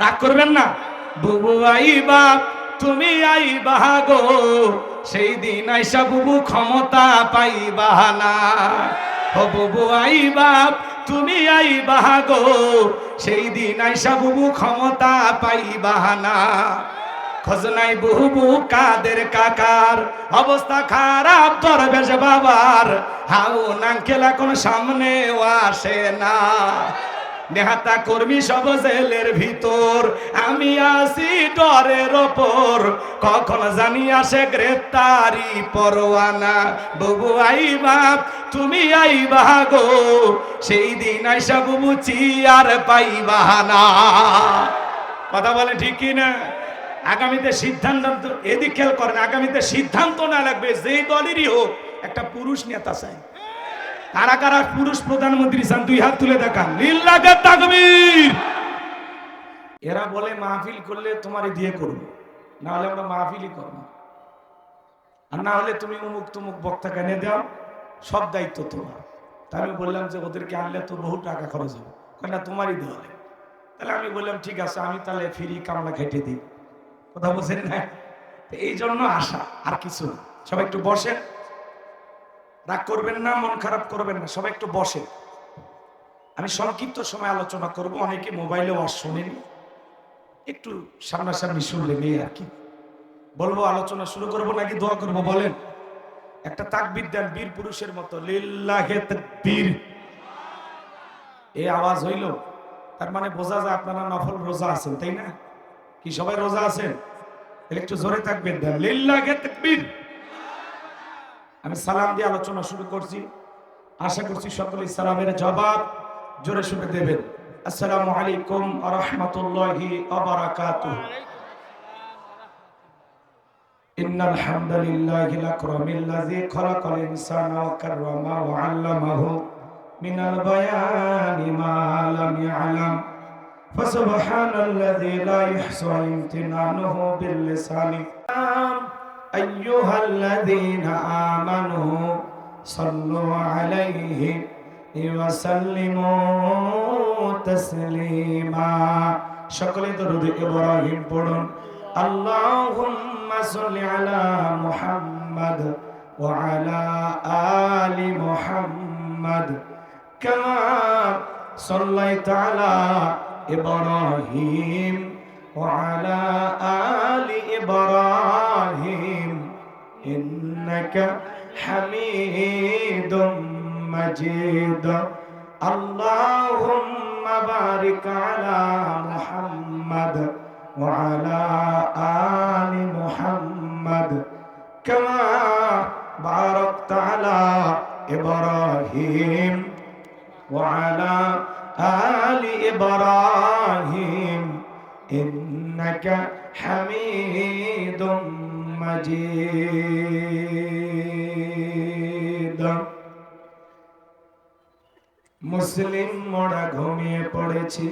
রাগ করবেন না। বুবু আইবা তুমি আইবা গো, সেই দিন আইসা বুবু ক্ষমতা পাইবা না। ও বুবু আইবা তুমি আইবা গো, সেই দিন আইসা বুবু ক্ষমতা পাইবা না। খোঁজ নাই বুবু কাদের কাকার, অবস্থা খারাপ দরবেশ বাবার, হাউ নাঙ্কেল এখন সামনেও আসে না। নেহাতা কর্মী সব জেলের ভিতর, আমি আসি ডরের ওপর, কখন জানি আসে গ্রেপ্তারি পরোয়ানা। বুবু আইবা তুমি আইবা গো, সেই দিন আইসা বুবু চিয়ার পাইবা না। কথা বলেন ঠিক কি না? আগামীতে সিদ্ধান্ত, এদিক খেয়াল করেন, আগামীতে সিদ্ধান্ত না লাগবে যেই দলেরই হোক একটা পুরুষ নেতা চাই। কারা কারা পুরুষ প্রধানমন্ত্রী চান? দুই হাত তুলে দেখান। লিল্লাহে তাকবীর। এরা বলে মাহফিল করলে তোমারে দিয়ে করবো, না হলে আমরা মাহফিলই করবো, আর না হলে তুমি অমুক তমুক বক্তা কেনে দাও, সব দায়িত্ব তোমার। তা আমি বললাম যে ওদেরকে আনলে তো বহু টাকা খরচ হবে, না তোমারই দেওয়া হবে। তাহলে আমি বললাম ঠিক আছে, আমি তাহলে ফ্রি কামলা খেটে দিই। কথা বলছেন না? এই জন্য আসা, আর কিছু না। সবাই একটু বসেন, রাগ করবেন না, মন খারাপ করবেন না, সবাই একটু বসেন। আমি সংক্ষিপ্ত সময় আলোচনা করব, অনেকে মোবাইলে ওয়াজ শোনেনি, একটু সামনাসামনি শুনলে নেই আর কি। বলবো আলোচনা শুরু করব নাকি দোয়া করব বলেন? একটা তাকবীর দেন বীর পুরুষের মতো, লিল্লাহে তাকবীর। এই আওয়াজ হইল, তার মানে বোঝা যায় আপনারা নফল রোজা আছেন, তাই না? কি সবাই রোজা আছেন? একটু জোরে তাকবীর দেন, লিল্লাহে তাকবীর। আমি সালাম দিয়ে আলোচনা শুরু করছি, আশা করছি সকলেই সালামের জবাব জোরে শুনে দেবেন। আসসালামু আলাইকুম ওয়া রাহমাতুল্লাহি ওয়া বারাকাতুহু। ইন্নাল হামদালিল্লাহিল আকরামিল্লাযী খালাকাল ইনসানা ওয়া কাররামা ওয়া 'আল্লামাহু মিনাল বায়ানি মা লাম ইয়া'লাম। ফাসুবহানাল্লাযী লা ইহসা ইমতিনানুহু বিল লিসানি। আইয়ুহাল্লাযীনা আমানু সাল্লু আলাইহি ওয়া সাল্লিমু তাসলিমা। সকলে দরুদ ইব্রাহিম পড়ুন। আল্লাহুম্মা সাল্লি আলা মুহাম্মাদ ওয়া আলা আলি মুহাম্মাদ কামা সাল্লাইতা আলা ইব্রাহিম ওয়া আলা আলি ইব্রাহিম ইন্নাকা হামিদুম মাজিদ। আল্লাহুম্মা বারিক আলা মুহাম্মাদ ওয়া আলা আলি মুহাম্মাদ কামা বারাকতা আলা ইব্রাহিম ওয়া আলা আলি ইব্রাহিম ইন্নাকা হামিদুম মাজিদ। মুসলিম মোড়া ঘুমিয়ে পড়েছি,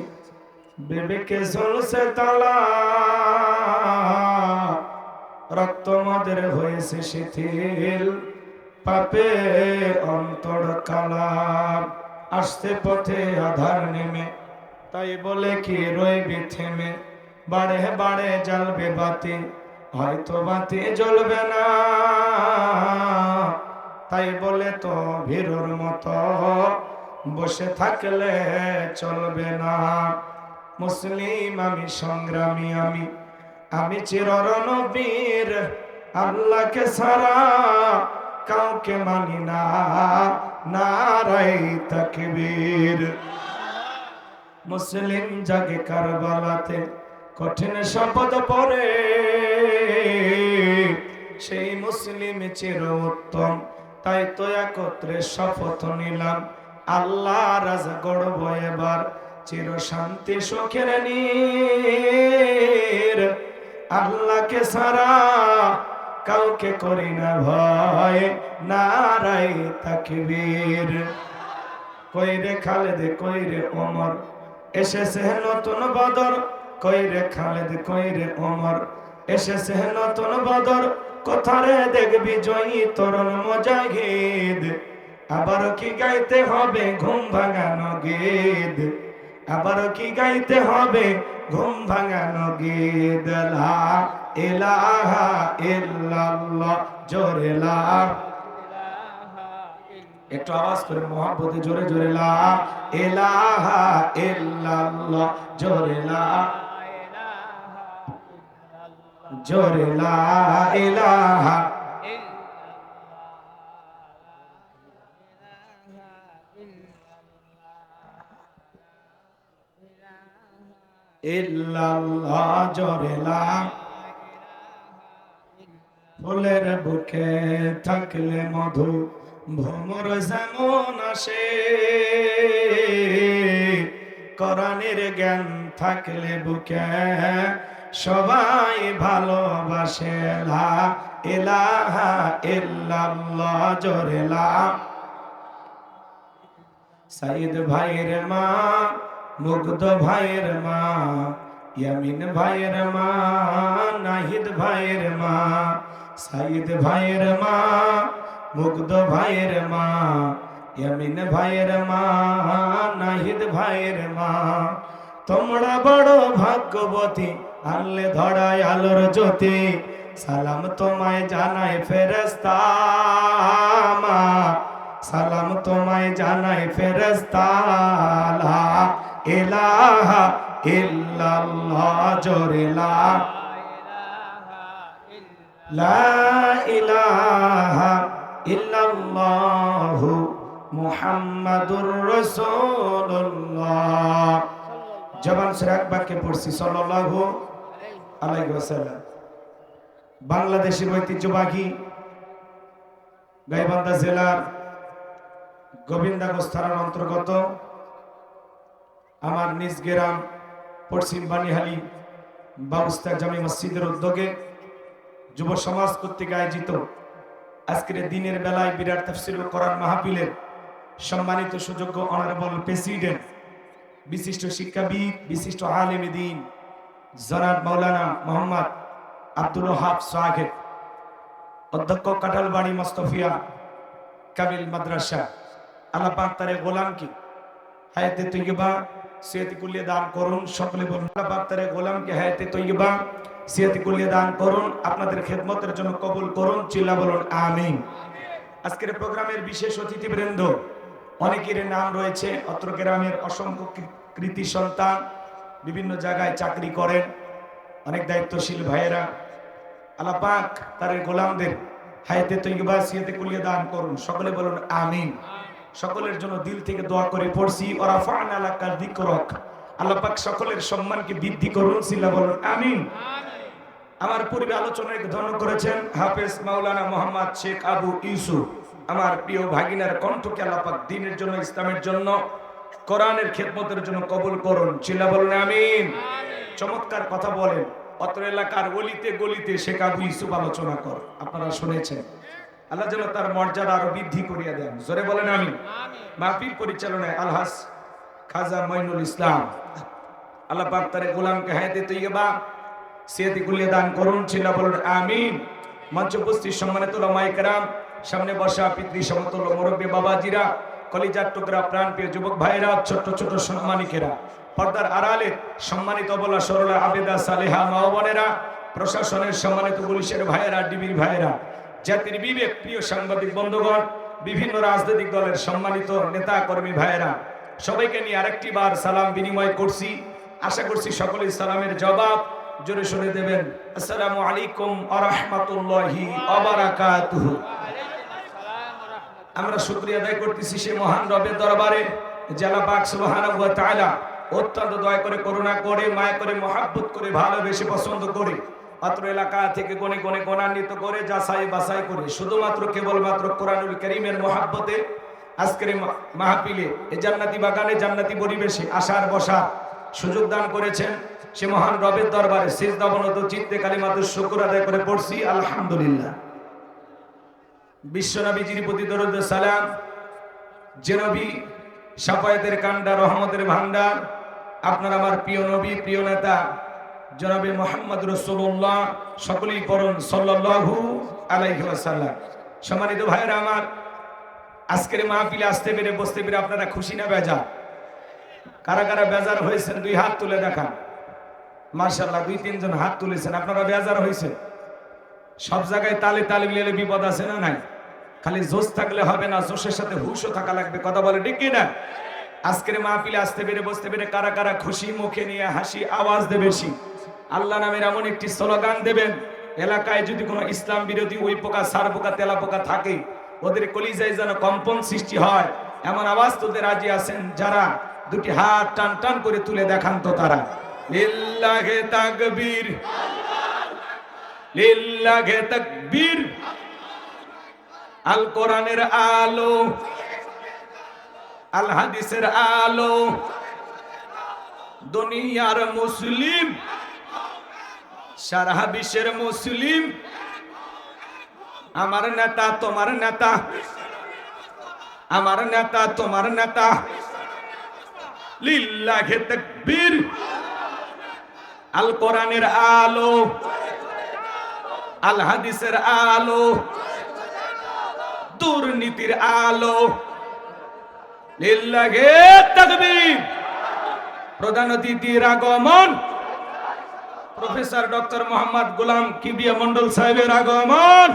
বিবেকে ঝুলছে তালা, রক্ত মদের হয়েছে শিথিল, পাপে অন্তর কালা। আসতে পথে আধার নেমে, তাই বলে কি রইবি থেমে, বাড়ে বাড়ে জ্বলবে বাতি, হয়তো বাতি জ্বলবে না, তাই বলে তো ভীরুর মতো বসে থাকলে চলবে না। মুসলিম আমি, সংগ্রামী আমি, আমি চিররণবীর, আল্লাহকে ছাড়া কাউকে মানি না, নারায়ে তাকবীর। মুসলিম জাগে কারবালাতে, কঠিন শপথ পড়ে, সেই মুসলিম চির উত্তম, তাই তো একত্রে শপথ নিলাম, আল্লাহ রাজা গড়ব এবার, চির শান্তি সুখের নীর। আল্লাহকে ছাড়া কাউকে করি না ভয়, নারায়ে তাকবীর। কইরে খালেদ কইরে ওমর, এসেছে নতুন বদর, কইরে খালেদ কইরে ওমর, এসেছে নতুন বদর, কোথারে দেখবি জয়ী তরুণ মুজাহিদ। আবার কি গাইতে হবে ঘুম ভাঙানো গীত, আবার কি গাইতে হবে ঘুম ভাঙানো গীত লা ইলাহা ইল্লাল্লাহ জোরে লা একটু আওয়াজ করে মহব্বতে জোরে জোরে লা ইলাহা ইল্লাল্লাহ জোরে লা জোরে লা ইলাহা ইল্লাল্লাহ জোরে লা ফুলের বুকে থাকলে মধু ভ্রমর যেমন আসে কোরআনের জ্ঞান থাকলে বুকে সবাই ভালোবাসে লা ইলাহা ইল্লাল্লাহ জোরে লা সাইদ ভাইয়ের মা মুগ্ধ ভাইয়ের মা ইয়ামিন ভাইয়ের মা নাহিদ ভাইয়ের মা সাইদ ভাইয়ের মা মুগ্ধ ভাইয়ের মা ইয়ামিন ভাইয়ের মা নাহিদ ভাইয়ের মা তোমরা বড় ভাগ্যবতী আনলে ধরায় আলোর জ্যোতি সালাম তোমায় জানাই ফেরেশতা মা সালাম তোমায় জানাই ফেরেশতা লা ইলাহা ইল্লাল্লাহ জোরে লা ইলাহা ইল্লাল্লাহু মুহাম্মাদুর রাসূলুল্লাহ জবান ছেড়ে এক বাক্যে পড়ছি সাল্লাল্লাহু আলাইহি ওয়াসাল্লাম। বাংলাদেশের ঐতিহ্যবাহী গাইবান্ধা জেলার গোবিন্দাগঞ্জ থানার অন্তর্গত আমার নিজ গ্রাম পশ্চিম বানিহালি বাবুস্তা জামি মসজিদের উদ্যোগে যুব সমাজ কর্তৃক আয়োজিত আজকের দিনের বেলায় বিরাট তাফসীরুল কোরআন মাহফিলের সম্মানিত সুযোগ্য অনারেবল প্রেসিডেন্ট বিশিষ্ট শিক্ষাবিদ বিশিষ্ট আলেম দ্বীন জনাব মাওলানা মোহাম্মদ আব্দুল ওয়াহাব সাহেব অধ্যক্ষ কাঁঠালবাড়ি মোস্তফিয়া কামিল মাদ্রাসা আল্লাহ পাক তার গোলামকে হায়াতে তৈয়বা সিয়াতি কুল্লিয়া দান করুন। সকলে বলুন আল্লাহ পাক তার গোলামকে হায়াতে তৈয়বা সিয়াতি কুল্লিয়া দান করুন, আপনাদের খেদমতের জন্য কবুল করুন, চিল্লা বলুন আমিন। আজকের প্রোগ্রামের বিশেষ অতিথিবৃন্দ অনেকের নাম রয়েছে, অত্র গ্রামের অসংখ্য কৃতি সন্তান বিভিন্ন জায়গায় চাকরি করেন, অনেক দায়িত্বশীল ভাইয়েরা আল্লাহ পাক তার গোলামদের হায়াতে তৈয়বা সিয়াতে কুল্লিয়া দান করুন, সকলে বলুন আমিন। সকলের জন্য দিল থেকে দোয়া করে পড়ছি ওয়া রাফা'না লাকা যিকরাক, আল্লাহ পাক সকলের সম্মানকে বৃদ্ধি করুন, চিল্লা বলুন আমিন। আমার পূর্বে আলোচনায় ধন্য করেছেন হাফেজ মাওলানা মোহাম্মদ শেখ আবু ইউসুফ, আমার প্রিয় ভাগিনার কণ্ঠকে আল্লাহ পাক দ্বীনের জন্য ইসলামের জন্য কোরআনের খেদমতের জন্য কবুল করুন, চিল্লা বলুন আমিন। চমৎকার কথা বলেন, অত্র এলাকার গলিতে গলিতে শেখ আবু ইউসুফ আলোচনা কর, আপনারা শুনেছেন। আল্লাহ যেন তার মর্যাদা আরো বৃদ্ধি করিয়া দেন, জোরে বলেন আমিন। মাহফিল পরিচালনায় আলহাজ খাজা মঈনুল ইসলাম, আল্লাহ পাক তার গোলামকে হায়াতে তৈয়বা সিয়াতি কুল্লিয়া দান করুন, চিল্লা বলুন আমিন। মঞ্চ উপস্থিত সম্মানিত উলামায়ে কেরাম, সামনে বসা পিতৃ সমতুল্য মুরব্বী বাবাজিরা, কলিজার টুকরা প্রাণপ্রিয় যুবক ভাইরা, ছোট ছোট সম্মানিকেরা, পর্দার আড়ালে সম্মানিত অবলা সরলা আবেদা সালেহা মা বোনেরা, প্রশাসনের সম্মানিত পুলিশের ভাইয়েরা, ডিবির ভাইয়েরা, জাতির বিবেক প্রিয় সাংবাদিক বন্ধুগণ, বিভিন্ন রাজনৈতিক দলের সম্মানিত নেতা কর্মী ভাইয়েরা, সবাইকে নিয়ে আরেকটি বার সালাম বিনিময় করছি। আশা করছি সকলেই সালামের জবাব জোরে শুনে দেবেন। আসসালামু আলাইকুম ওয়া রাহমাতুল্লাহি ওয়া বারাকাতুহু। আমরা শুকরিয়া আদায় করতেছি সে মহান রবের দরবারে যে আল্লাহ পাক সুবহানাহু ওয়া তাআলা অত্যন্ত দয়া করে, করুণা করে, মায়া করে, মহব্বত করে, ভালোবেসে, পছন্দ করে মাত্র এলাকা থেকে গনে গনে গণান্বিত করে, যাচাই বাছাই করে শুধুমাত্র কেবলমাত্র কোরআনুল কারীমের মহব্বতে আজকের মাহফিলে এই জান্নাতি বাগানে জান্নাতি পরিবেশে আসার বসার সুযোগ দান করেছেন। সে মহান রবের দরবারে সিজদাবনত চিত্তে কালিমাতুশ শুকর আদায় করে পড়ছি আলহামদুলিল্লাহ। বিশ্বনবীজির প্রতি দরুদ সালাম, যে নবী শাফায়াতের কান্ডার, রহমতের ভান্ডার, আপনার আমার প্রিয় নবী, প্রিয় নেতা জনাবে মুহাম্মদ রাসূলুল্লাহ, সকলেই পড়ুন সাল্লাল্লাহু আলাইহি ওয়াসাল্লাম। সম্মানিত ভাইয়েরা আমার, আজকের মাহফিলে আসতে পেরে বসতে পেরে আপনারা খুশি না বেজার? কারা কারা বেজার হয়েছেন দুই হাত তুলে দেখান। মাশাআল্লাহ 2-3 জন হাত তুলেছেন, আপনারা বেজার হয়েছে। সব জায়গায় তালে তালে মিলে বিপদ আছে না নাই? খালি জোশ থাকলে হবে না, জোশের সাথে হুশও থাকা লাগবে। কথা বলে ঠিক কি না? আজকের মাহফিলে আসতে পেরে বসতে পেরে কারা কারা খুশি, মুখে নিয়ে হাসি, আওয়াজ দেবে বেশি। আল্লাহ নামের এমন একটি স্লোগান দেবেন, এলাকায় যদি কোনো ইসলাম বিরোধী ওই পোকা, সার পোকা, তেলা পোকা থাকে, ওদের কলিজায় যেন কম্পন সৃষ্টি হয়, এমন আওয়াজ তুলতে রাজি আছেন যারা? দুটি হাত টান টান করে তুলে দেখান তো তারা। লিল্লাহে তাকবীর, লিল্লাহে তাকবীর। আল কোরআনের আলো, আল হাদিসের আলো, দুনিয়ার মুসলিম, সারা বিশ্বের মুসলিম, আমার নেতা তোমার নেতা, আমার নেতা তোমার নেতা। লিল্লাহে তাকবীর। আল কোরআনের আলো, আল হাদিসের আলো, দুর্নীতির আলো। লিল্লাহে তাকবীর। প্রধান অতিথির আগমন, প্রফেসর ডক্টর মোহাম্মদ গোলাম কিবরিয়া মন্ডল সাহেবের আগমন।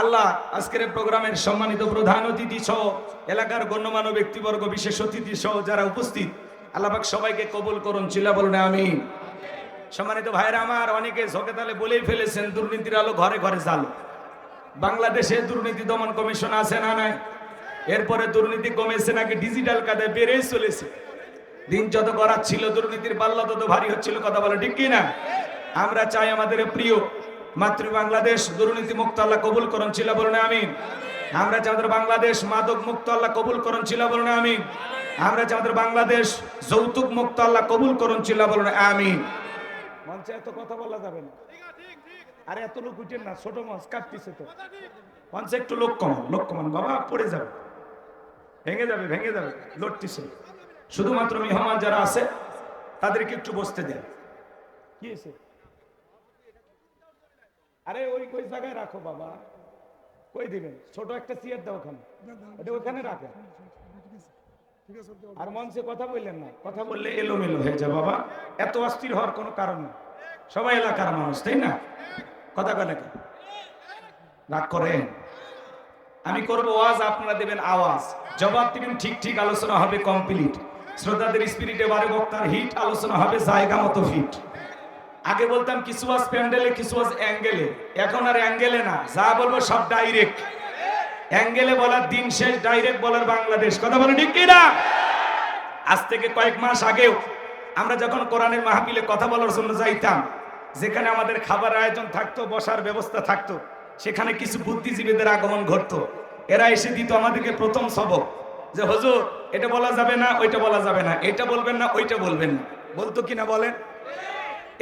আল্লাহ আজকের প্রোগ্রামের সম্মানিত প্রধান অতিথি সহ এলাকার গণ্যমান্য ব্যক্তিবর্গ, বিশেষ অতিথি সহ যারা উপস্থিত, আল্লাহ পাক সবাইকে কবুল করুন, চিল্লা বলুন আমিন। সম্মানিত ভাইরা আমার, অনেকে ঝোঁকে তালে বলেই ফেলেছেন দুর্নীতির আলো ঘরে ঘরে জ্বালো। বাংলাদেশে দুর্নীতি দমন কমিশন আছে না নাই? এরপরে দুর্নীতি কমেছে নাকি ডিজিটাল কায়দায় বেড়েই চলেছে? দিন যত করার ছিল দুর্নীতির পাল্লা তত ভারী হচ্ছিল। কথা বলে ঠিক কি না? আমরা চাই আমাদের প্রিয় মাতৃ বাংলাদেশ দুর্নীতি মুক্ত আল্লাহ কবুল করুন, চিল্লা বলুন আমিন। আমরা চাই আমাদের বাংলাদেশ মাদক মুক্ত আল্লাহ কবুল করুন, চিল্লা বলুন আমিন। আমরা চাই আমাদের বাংলাদেশ যৌতুক মুক্ত আল্লাহ কবুল করুন, চিল্লা বলুন আমিন। মঞ্চে এত কথা বলা যাবে না, আরে এত লোক উঠেন না, ছোট মঞ্চ কাটতেছে তো। মঞ্চে একটু লোক কমান, লোক কমান বাবা, পড়ে যাবে, ভেঙে যাবে, ভেঙে যাবে, লড়তেছে। শুধুমাত্র মেহমান যারা আছে তাদেরকে একটু বসতে দেন। কি হয়েছে? আরে ওই কই জায়গায় রাখো বাবা, কই দিবেন? ছোট একটা চেয়ার দাও ওখানে, এটা ওখানে রাখো। আর মঞ্চে কথা বললেন না, কথা বললে এলোমেলো হয়ে যায় বাবা। এত অস্থির হওয়ার কোনো কারণ নেই, সবাই এলাকার মানুষ, তাই না? কথা বলে রাগ করেন। আমি করব ওয়াজ, আপনারা দেবেন আওয়াজ, জবাব দিবেন ঠিক ঠিক, আলোচনা হবে কমপ্লিট। শ্রোতাদের স্পিরিটে বারে বক্তার হিট, আলোচনা হবে জায়গা মতো ফিট। আগে বলতাম কিছু ওয়াজ প্যান্ডেলে, কিছু ওয়াজ অ্যাঙ্গেলে, এখন আর অ্যাঙ্গেলে না, যা বলবো সব ডাইরেক্ট। অ্যাঙ্গেলে বলার দিন শেষ, ডাইরেক্ট বলার বাংলাদেশ। কথা বলে ঠিক কি না? আজ থেকে কয়েক মাস আগেও আমরা যখন কোরআনের মাহফিলে কথা বলার জন্য যাইতাম, যেখানে আমাদের খাবার আয়োজন থাকতো, বসার ব্যবস্থা থাকতো, সেখানে কিছু বুদ্ধিজীবীদের আগমন ঘটতো। এরা এসে দিত আমাদেরকে প্রথম সবক, যে হুজুর এটা বলা যাবে না, ওইটা বলা যাবে না, এটা বলবেন না, ওইটা বলবেন না। বলতো কিনা বলেন?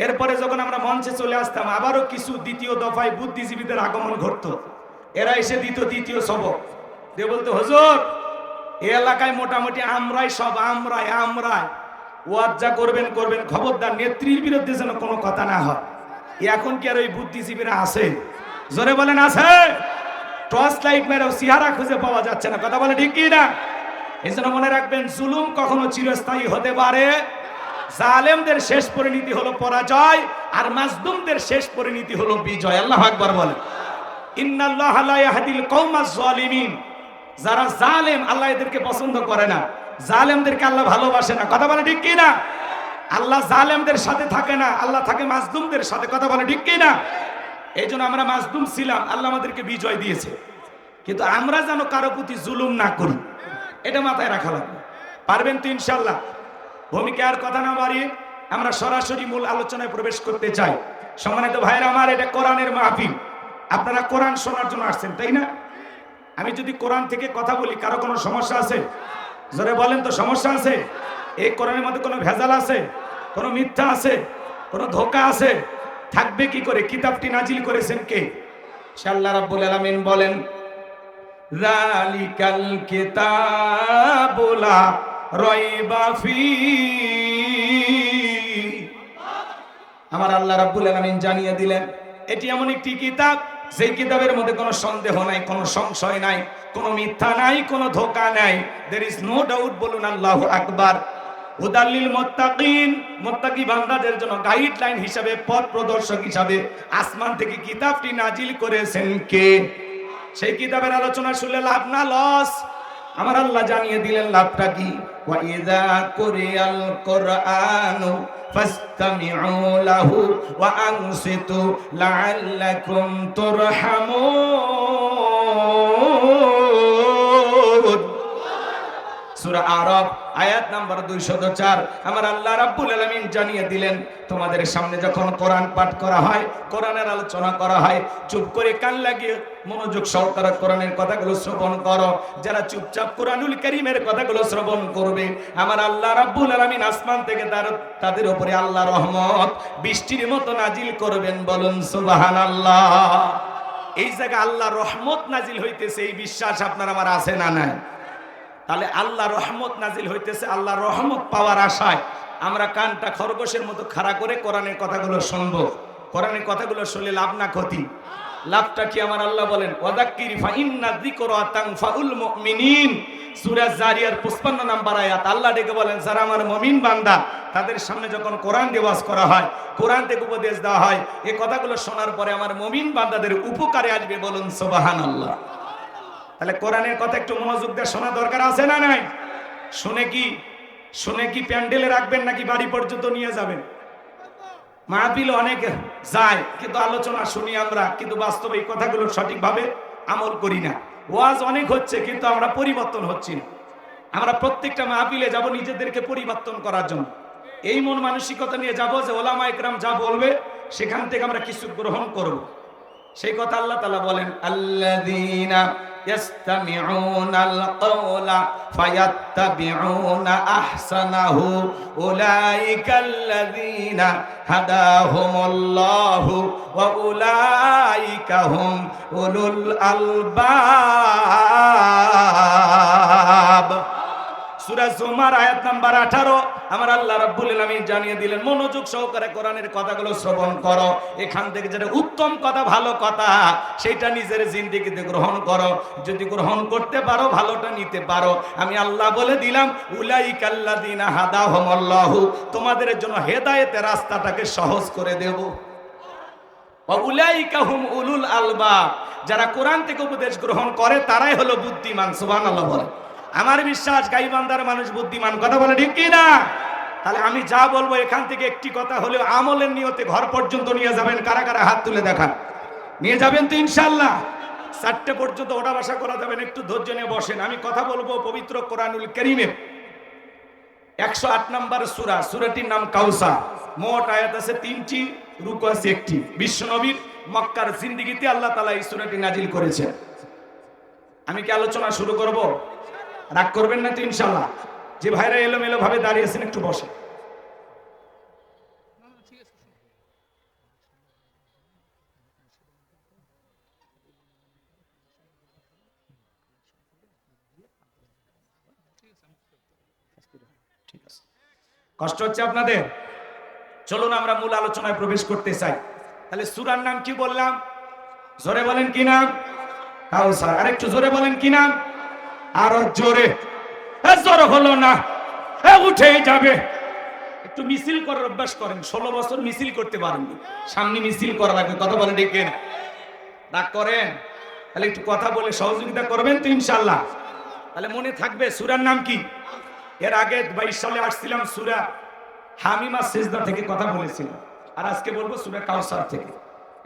এরপরে যখন আমরা মঞ্চে চলে আসতাম, আবারও কিছু দ্বিতীয় দফায় বুদ্ধিজীবীদের আগমন ঘটতো। এরা এসে দিত দ্বিতীয় সবক, যে বলতো হুজুর এই এলাকায় মোটামুটি আমরাই সব, আমরাই আমরাই ওয়াজ যা করবেন করবেন, খবরদার নেত্রীর বিরুদ্ধে যেন কোনো কথা না হয়। এখন কি আর ওই বুদ্ধিজীবীরা আছে? জোরে বলেন আছে? টর্চ লাইট মেরেও চেহারা খুঁজে পাওয়া যাচ্ছে না। কথা বলে ঠিক কি না? এই জন্য মনে রাখবেন, জুলুম কখনো চিরস্থায়ী হতে পারে। জালেমদের শেষ পরিণতি হলো পরাজয়, আর মাজলুমদের শেষ পরিণতি হলো বিজয়। আল্লাহু আকবার বলেন। ইন্নাল্লাহা লা ইয়াহদিল কওমাজ জালিমিন। যারা জালেম, আল্লাহ এদেরকে পছন্দ করে না, জালেমদেরকে আল্লাহ ভালোবাসে না। কথা বলে ঠিক কি না? আল্লাহ জালেমদের সাথে থাকে না, আল্লাহ থাকে মাজলুমদের সাথে। কথা বলে ঠিক কি না? এই জন্য আমরা মাজলুম ছিলাম, আল্লাহ আমাদেরকে বিজয় দিয়েছে। কিন্তু আমরা যেন কারো প্রতি জুলুম না করি, এটা মাথায় রাখা লাগবে। পারবেন তো ইনশাল্লাহ? ভূমিকা আর কথা না বাড়িয়ে আমরা সরাসরি মূল আলোচনায় প্রবেশ করতে চাই। সম্মানিত ভাইরা আমার, এটা কোরআনের মাহফিল, আপনারা কোরআন শোনার জন্য আসছেন, তাই না? আমি যদি কোরআন থেকে কথা বলি, কারো কোনো সমস্যা আছে? জোরে বলেন তো, সমস্যা আছে? এই কোরআনের মধ্যে কোনো ভেজাল আছে? কোনো মিথ্যা আছে? কোনো ধোঁকা আছে? থাকবে কি করে? কিতাবটি নাজিল করেছেন কে? আল্লাহ রাব্বুল আলামিন বলেন, যালিকাল কিতাবু লা রাইবা ফীহি। আমার আল্লাহ রাব্বুল আলামিন জানিয়ে দিলেন, এটি এমন একটি কিতাব, সেই কিতাবের মধ্যে কোনো সন্দেহ নাই, কোনো সংশয় নাই, কোনো মিথ্যা নাই, কোনো ধোঁকা নাই। There is no doubt। বলুন আল্লাহু আকবার। হুদাল্লিল মুত্তাকিন, মুত্তাকি বান্দাদের জন্য গাইডলাইন হিসাবে, পথ প্রদর্শক হিসাবে আসমান থেকে কিতাবটি নাজিল করেছেন কে? সেই কিতাবের আলোচনা শুনলে লাভ না লস? আমার আল্লাহ জানিয়ে দিলেন লাভটা কি। ওয়া ইযা কুরিয়াল কুরআনু ফাসতামিউ লাহু ওয়া আনসিতু লাআল্লাকুম তুরহামুন। সূরা আরাফ আয়াত নাম্বার 204। আমার আল্লাহ রাব্বুল আলামিন জানিয়ে দিলেন, তোমাদের সামনে যখন কোরআন পাঠ করা হয়, কোরআনের আলোচনা করা হয়, চুপ করে কান লাগিয়ে মনোযোগ সহকারে কোরআনের কথাগুলো শ্রবণ করো। যারা চুপচাপ কোরআনুল কারীমের কথাগুলো শ্রবণ করবে, আমার আল্লাহ রাব্বুল আলামিন আসমান থেকে তাদের উপরে আল্লাহ রহমত বৃষ্টির মতো নাজিল করবেন। বলুন সুবহানাল্লাহ। এই জায়গায় আল্লাহ রহমত নাজিল হইতেছে, এই বিশ্বাস আপনার আমার আছে না নাই? তাহলে আল্লাহ রহমত নাজিল হইতেছে, আল্লাহ রহমত পাওয়ার আশায় আমরা কানটা খরগোশের মতো খাড়া করে কোরআনের কথাগুলো শুনবো। কোরআনের কথাগুলো শুনলে লাভ না ক্ষতি? লাভটা কি? আমার আল্লাহ বলেন, ওয়াদাক্কির ফাইন্না যিকরা তানফাউল মুমিনিন। সূরা জারিয়ার 55 নম্বর আয়াত। আল্লাহ ডেকে বলেন, যারা আমার মুমিন বান্দা, তাদের সামনে যখন কোরআন দিয়ে ওয়াজ করা হয়, কোরআন থেকে উপদেশ দেওয়া হয়, এই কথাগুলো শোনার পরে আমার মুমিন বান্দাদের উপকারে আসবে। বলুন সুবহানাল্লাহ। তাহলে কোরআনের কথা একটু মনোযোগ দিয়ে শোনা দরকার আছে না নাই? শুনে কি প্যান্ডেলে রাখবেন নাকি বাড়ি পর্যন্ত নিয়ে যাবেন? মাহফিল অনেক যায়, কিন্তু আলোচনা শুনি আমরা, কিন্তু বাস্তবে এই কথাগুলো সঠিকভাবে আমল করি না। ওয়াজ অনেক হচ্ছে, কিন্তু আমরা পরিবর্তন হচ্ছি না। আমরা প্রত্যেকটা মাহফিলে যাব নিজেদেরকে পরিবর্তন করার জন্য। এই মন মানসিকতা নিয়ে যাব যে ওলামা ইকরাম যা বলবে সেখান থেকে আমরা কিছু গ্রহণ করব। সেই কথা আল্লাহ তাআলা বলেন, আল্লাযীনা ইয়াসতামিউনাল কাওলা ফায়াত্তাবিউনা আহসানাহু উলাইকাল্লাযীনা হাদাহুমুল্লাহু ওয়া উলাইকা হুম উলুল আলবাব। সূরা জুমার আয়াত নাম্বার 18। আমার আল্লাহ রাব্বুল আলামিন জানিয়ে দিলেন, মনোযোগ সহকারে কোরআনের কথাগুলো শ্রবণ করো। এখান থেকে যেটা উত্তম কথা, ভালো কথা, সেটা নিজের জিন্দেগিতে গ্রহণ করো। যদি গ্রহণ করতে পারো, ভালোটা নিতে পারো, আমি আল্লাহ বলে দিলাম, উলাইকাল্লাযীনা হাদাহুমুল্লাহু, তোমাদের জন্য হেদায়েতের রাস্তাটাকে সহজ করে দেব। ওয়া উলাইকা হুম উলুল আলবাব, যারা কোরআন থেকে উপদেশ গ্রহণ করে তারাই হলো বুদ্ধিমান। সুবহানাল্লাহ বলে। আমার বিশ্বাস গাইবান্ধার মানুষ বুদ্ধিমান। কথা বলে ঠিক কি না? তাহলে আমি যা বলবো এখান থেকে একটি কথা হলেও আমলের নিয়তে ঘর পর্যন্ত নিয়ে যাবেন। কারা কারা হাত তুলে দেখান। নিয়ে যাবেন তো ইনশাআল্লাহ? 4টে পর্যন্ত ওঠা বসা করা যাবেন। একটু ধৈর্য নিয়ে বসেন। আমি কথা বলবো পবিত্র কোরআনুল কারীমের 108 নম্বর সূরা। সূরাটির নাম কাউসার। মোট আয়াত আছে 3টি, রুকু আছে 1টি। বিশ্বনবীর মক্কার জিন্দেগিতে আল্লাহ তাআলা এই সূরাটি নাজিল করেছেন। আমি কি আলোচনা শুরু করব? রাগ করবেন না তো ইনশাআল্লাহ? যে ভাইরা এলোমেলো ভাবে দাঁড়িয়েছেন একটু বসে। ঠিক আছে, কষ্ট হচ্ছে আপনাদের? চলুন আমরা মূল আলোচনায় প্রবেশ করতে চাই। তাহলে সূরার নাম কি বললাম? জোরে বলেন কি নাম? কাউসার। আরেকটু জোরে বলেন কি নাম? আরো জোরে। জোরে হলো না, উঠেই যাবে। একটু মিছিল করার অভ্যাস করেন। 16 বছর মিছিল করতে পারেননি, সামনে মিছিল করা লাগবে। কথা বলে ডেকে রাগ করেন? তাহলে একটু কথা বলে সহযোগিতা করবেন তো ইনশাআল্লাহ? তাহলে মনে থাকবে সূরার নাম কি। এর আগে 22 সালে আসছিলাম সূরা হামিমা সিজদা থেকে কথা বলেছিলাম, আর আজকে বলবো সূরা কাউসার থেকে।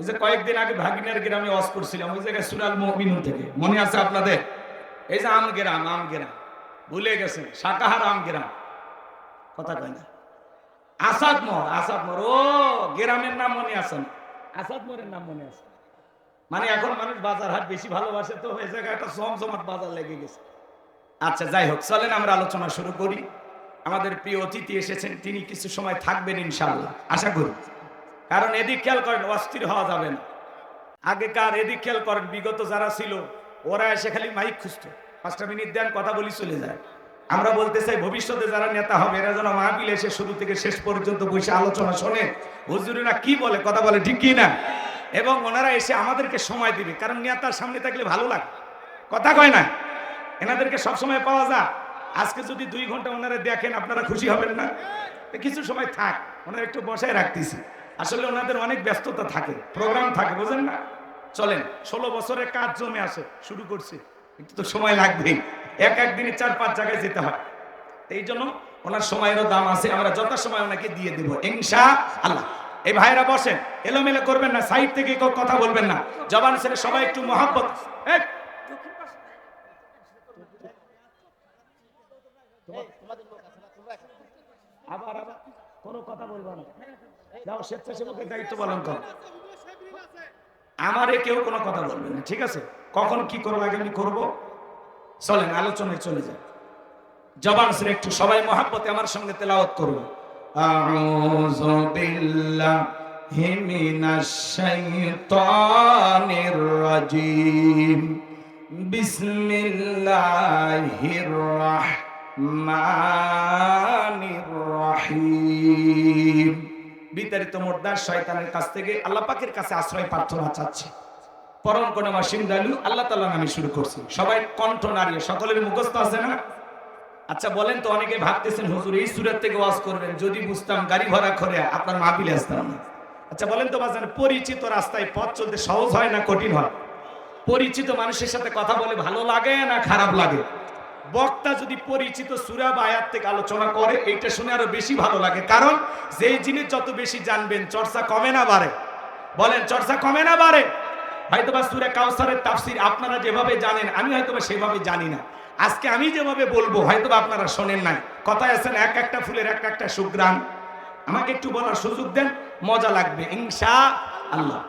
এই যে কয়েকদিন আগে ভাগিনার গ্রামে ওয়াজ করছিলাম, ওই জায়গায় সূরাল মুমিনুন থেকে। মনে আছে আপনাদের? এই যে আমগ্রাম ভুলে গেছেন, শাকাহার আমগ্রাম। কথা কয় না? আসাদমোর। ও গ্রামের নাম মনে আছে না? আসাদমোরের নাম মনে আছে। মানে এখন মানুষ বাজার হাট বেশি ভালোবাসে, তো এই জায়গায় একটা জমজমাট বাজার লেগে গেছে। আচ্ছা, যাই হোক, চলেন আমরা আলোচনা শুরু করি। আমাদের প্রিয় অতিথি এসেছেন, তিনি কিছু সময় থাকবেন ইনশাআল্লাহ, আশা করি। কারণ এদিক খেয়াল করেন, অস্থির হওয়া যাবে না। আগেকার এদিক খেয়াল করেন, বিগত যারা ছিল ওরা এসে খালি মাইক খুঁজতো, 5টা মিনিট দেন, কথা বলি চলে যায়। আমরা বলতে চাই ভবিষ্যতে যারা নেতা হবে এরা যেন মাহফিলে এসে শুরু থেকে শেষ পর্যন্ত বসে আলোচনা শোনে, হুজুরেরা কি বলে, কথা বলে ঠিক কি না, এবং ওনারা এসে আমাদেরকে সময় দিবে। কারণ নেতার সামনে থাকলে ভালো লাগে, কথা কয় না? এনাদেরকে সবসময় পাওয়া যায় আজকে যদি 2 ঘন্টা ওনারা দেখেন আপনারা খুশি হবেন না? কিছু সময় থাক, ওনারা একটু বসায় রাখতেছি। আসলে ওনাদের অনেক ব্যস্ততা থাকে, প্রোগ্রাম থাকে, বুঝেন না? চলেন, 16 বছরের কাজ জমে আসে, শুরু করছি, একটু তো সময় লাগবেই। এক দিনে 4-5 জায়গায় যেতে হয়, এই জন্য ওনার সময়েরও দাম আছে। আমরা যথাসময় ওনাকে দিয়ে দেব ইনশাআল্লাহ। এই ভাইরা বসেন, এলোমেলো করবেন না, সাইড থেকে কেউ কথা বলবেন না, জবান ছেড়ে সবাই একটু মহব্বত। আবার কোনো কথা বলবো না, যাও স্বেচ্ছাসেবকের দায়িত্ব পালন করো। আমারে কেউ কোনো কথা বলবে না, ঠিক আছে? কখন কি করা লাগে আমি করবো। চলেন আলোচনায় চলে যাই। জবান ছেড়ে একটু সবাই মহব্বতে আমার সঙ্গে তেলাওয়াত করুন। আউযু বিল্লাহি মিনাশ শাইতানির রাজিম। বিসমিল্লাহির রাহমানির রহিম। বিতাড়িত মুর্দার শয়তানের কাছ থেকে আল্লাহ পাকের কাছে আশ্রয় প্রার্থনা চাচ্ছি। পরম করুণাময় দয়ালু আল্লাহ তাআলা নামে শুরু করছি। সবাই কণ্ঠ নাড়িয়ে, সকলের মুখস্থ আছে না? আচ্ছা বলেন তো, অনেকে ভাবতেছেন হুজুর এই সূরা থেকে ওয়াজ করবেন, যদি বুঝতাম গাড়ি ভাড়া করে আপনার মাহফিলে আসতাম না। আচ্ছা বলেন তো বাজান, পরিচিত রাস্তায় পথ চলতে সহজ হয় না কঠিন হয়? পরিচিত মানুষের সাথে কথা বলে ভালো লাগে না খারাপ লাগে? বক্তা যদি পরিচিত সূরা বা আয়াত থেকে আলোচনা করে, এইটা শুনে আরো বেশি ভালো লাগে। কারণ যেই জিনিস যত বেশি জানবেন চর্চা কমে না বাড়ে? বলেন, চর্চা কমে না বাড়ে? হয়তোবা সূরা কাউসারের তাফসীর আপনারা যেভাবে জানেন আমি হয়তোবা সেভাবে জানি না। আজকে আমি যেভাবে বলবো হয়তোবা আপনারা শোনেন নাই। কথায় আছেন এক একটা ফুলের এক একটা সুঘ্রাণ। আমাকে একটু বলার সুযোগ দেন, মজা লাগবে ইনশাআল্লাহ।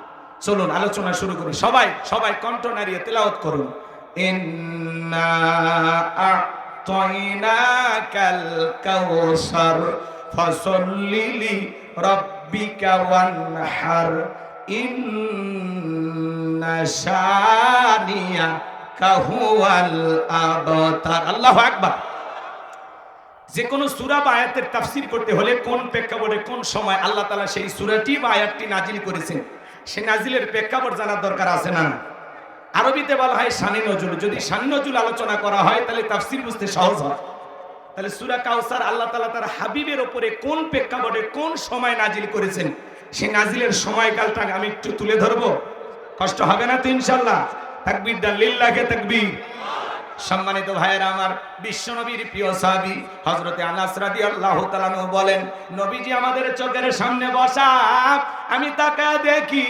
চলুন আলোচনা শুরু করি। সবাই কণ্ঠ নাড়িয়ে তেলাওয়াত করুন। ইন্না আ'তাইনাকাল কাউসার ফাসাল্লি লিরাব্বিকা ওয়ানহার ইন্না শানিয়াকা হুয়াল আবতার। আল্লাহু আকবার। যে কোনো সূরা বা আয়াতের তাফসীর করতে হলে কোন প্রেক্ষাপটে কোন সময় আল্লাহ তাআলা সেই সূরাটি বা আয়াতটি নাজিল করেছেন, সেই নাজিলের প্রেক্ষাপট জানার দরকার আছে না? আরবিতে বলা হয় শানে নজুল। যদি শানে নজুল আলোচনা করা হয় তাহলে তাফসীর বুঝতে সহজ হয়। তাহলে সূরা কাউসার আল্লাহ তাআলা তার হাবিবের উপরে কোন প্রেক্ষাপটে কোন সময় নাজিল করেছেন, সেই নাজিলের সময়কালটা আমি একটু তুলে ধরবো। কষ্ট হবে না তো ইনশাআল্লাহ? তাকবীর দেন, লিল্লাহি তাকবীর। সম্মানিত ভাইয়েরা আমার, বিশ্বনবীর প্রিয় সাহাবী হযরতে আনাস রাদিয়াল্লাহু তাআলা আনহু বলেন, নবীজি আমাদের চোখের সামনে বসা, আমি তাকায় দেখি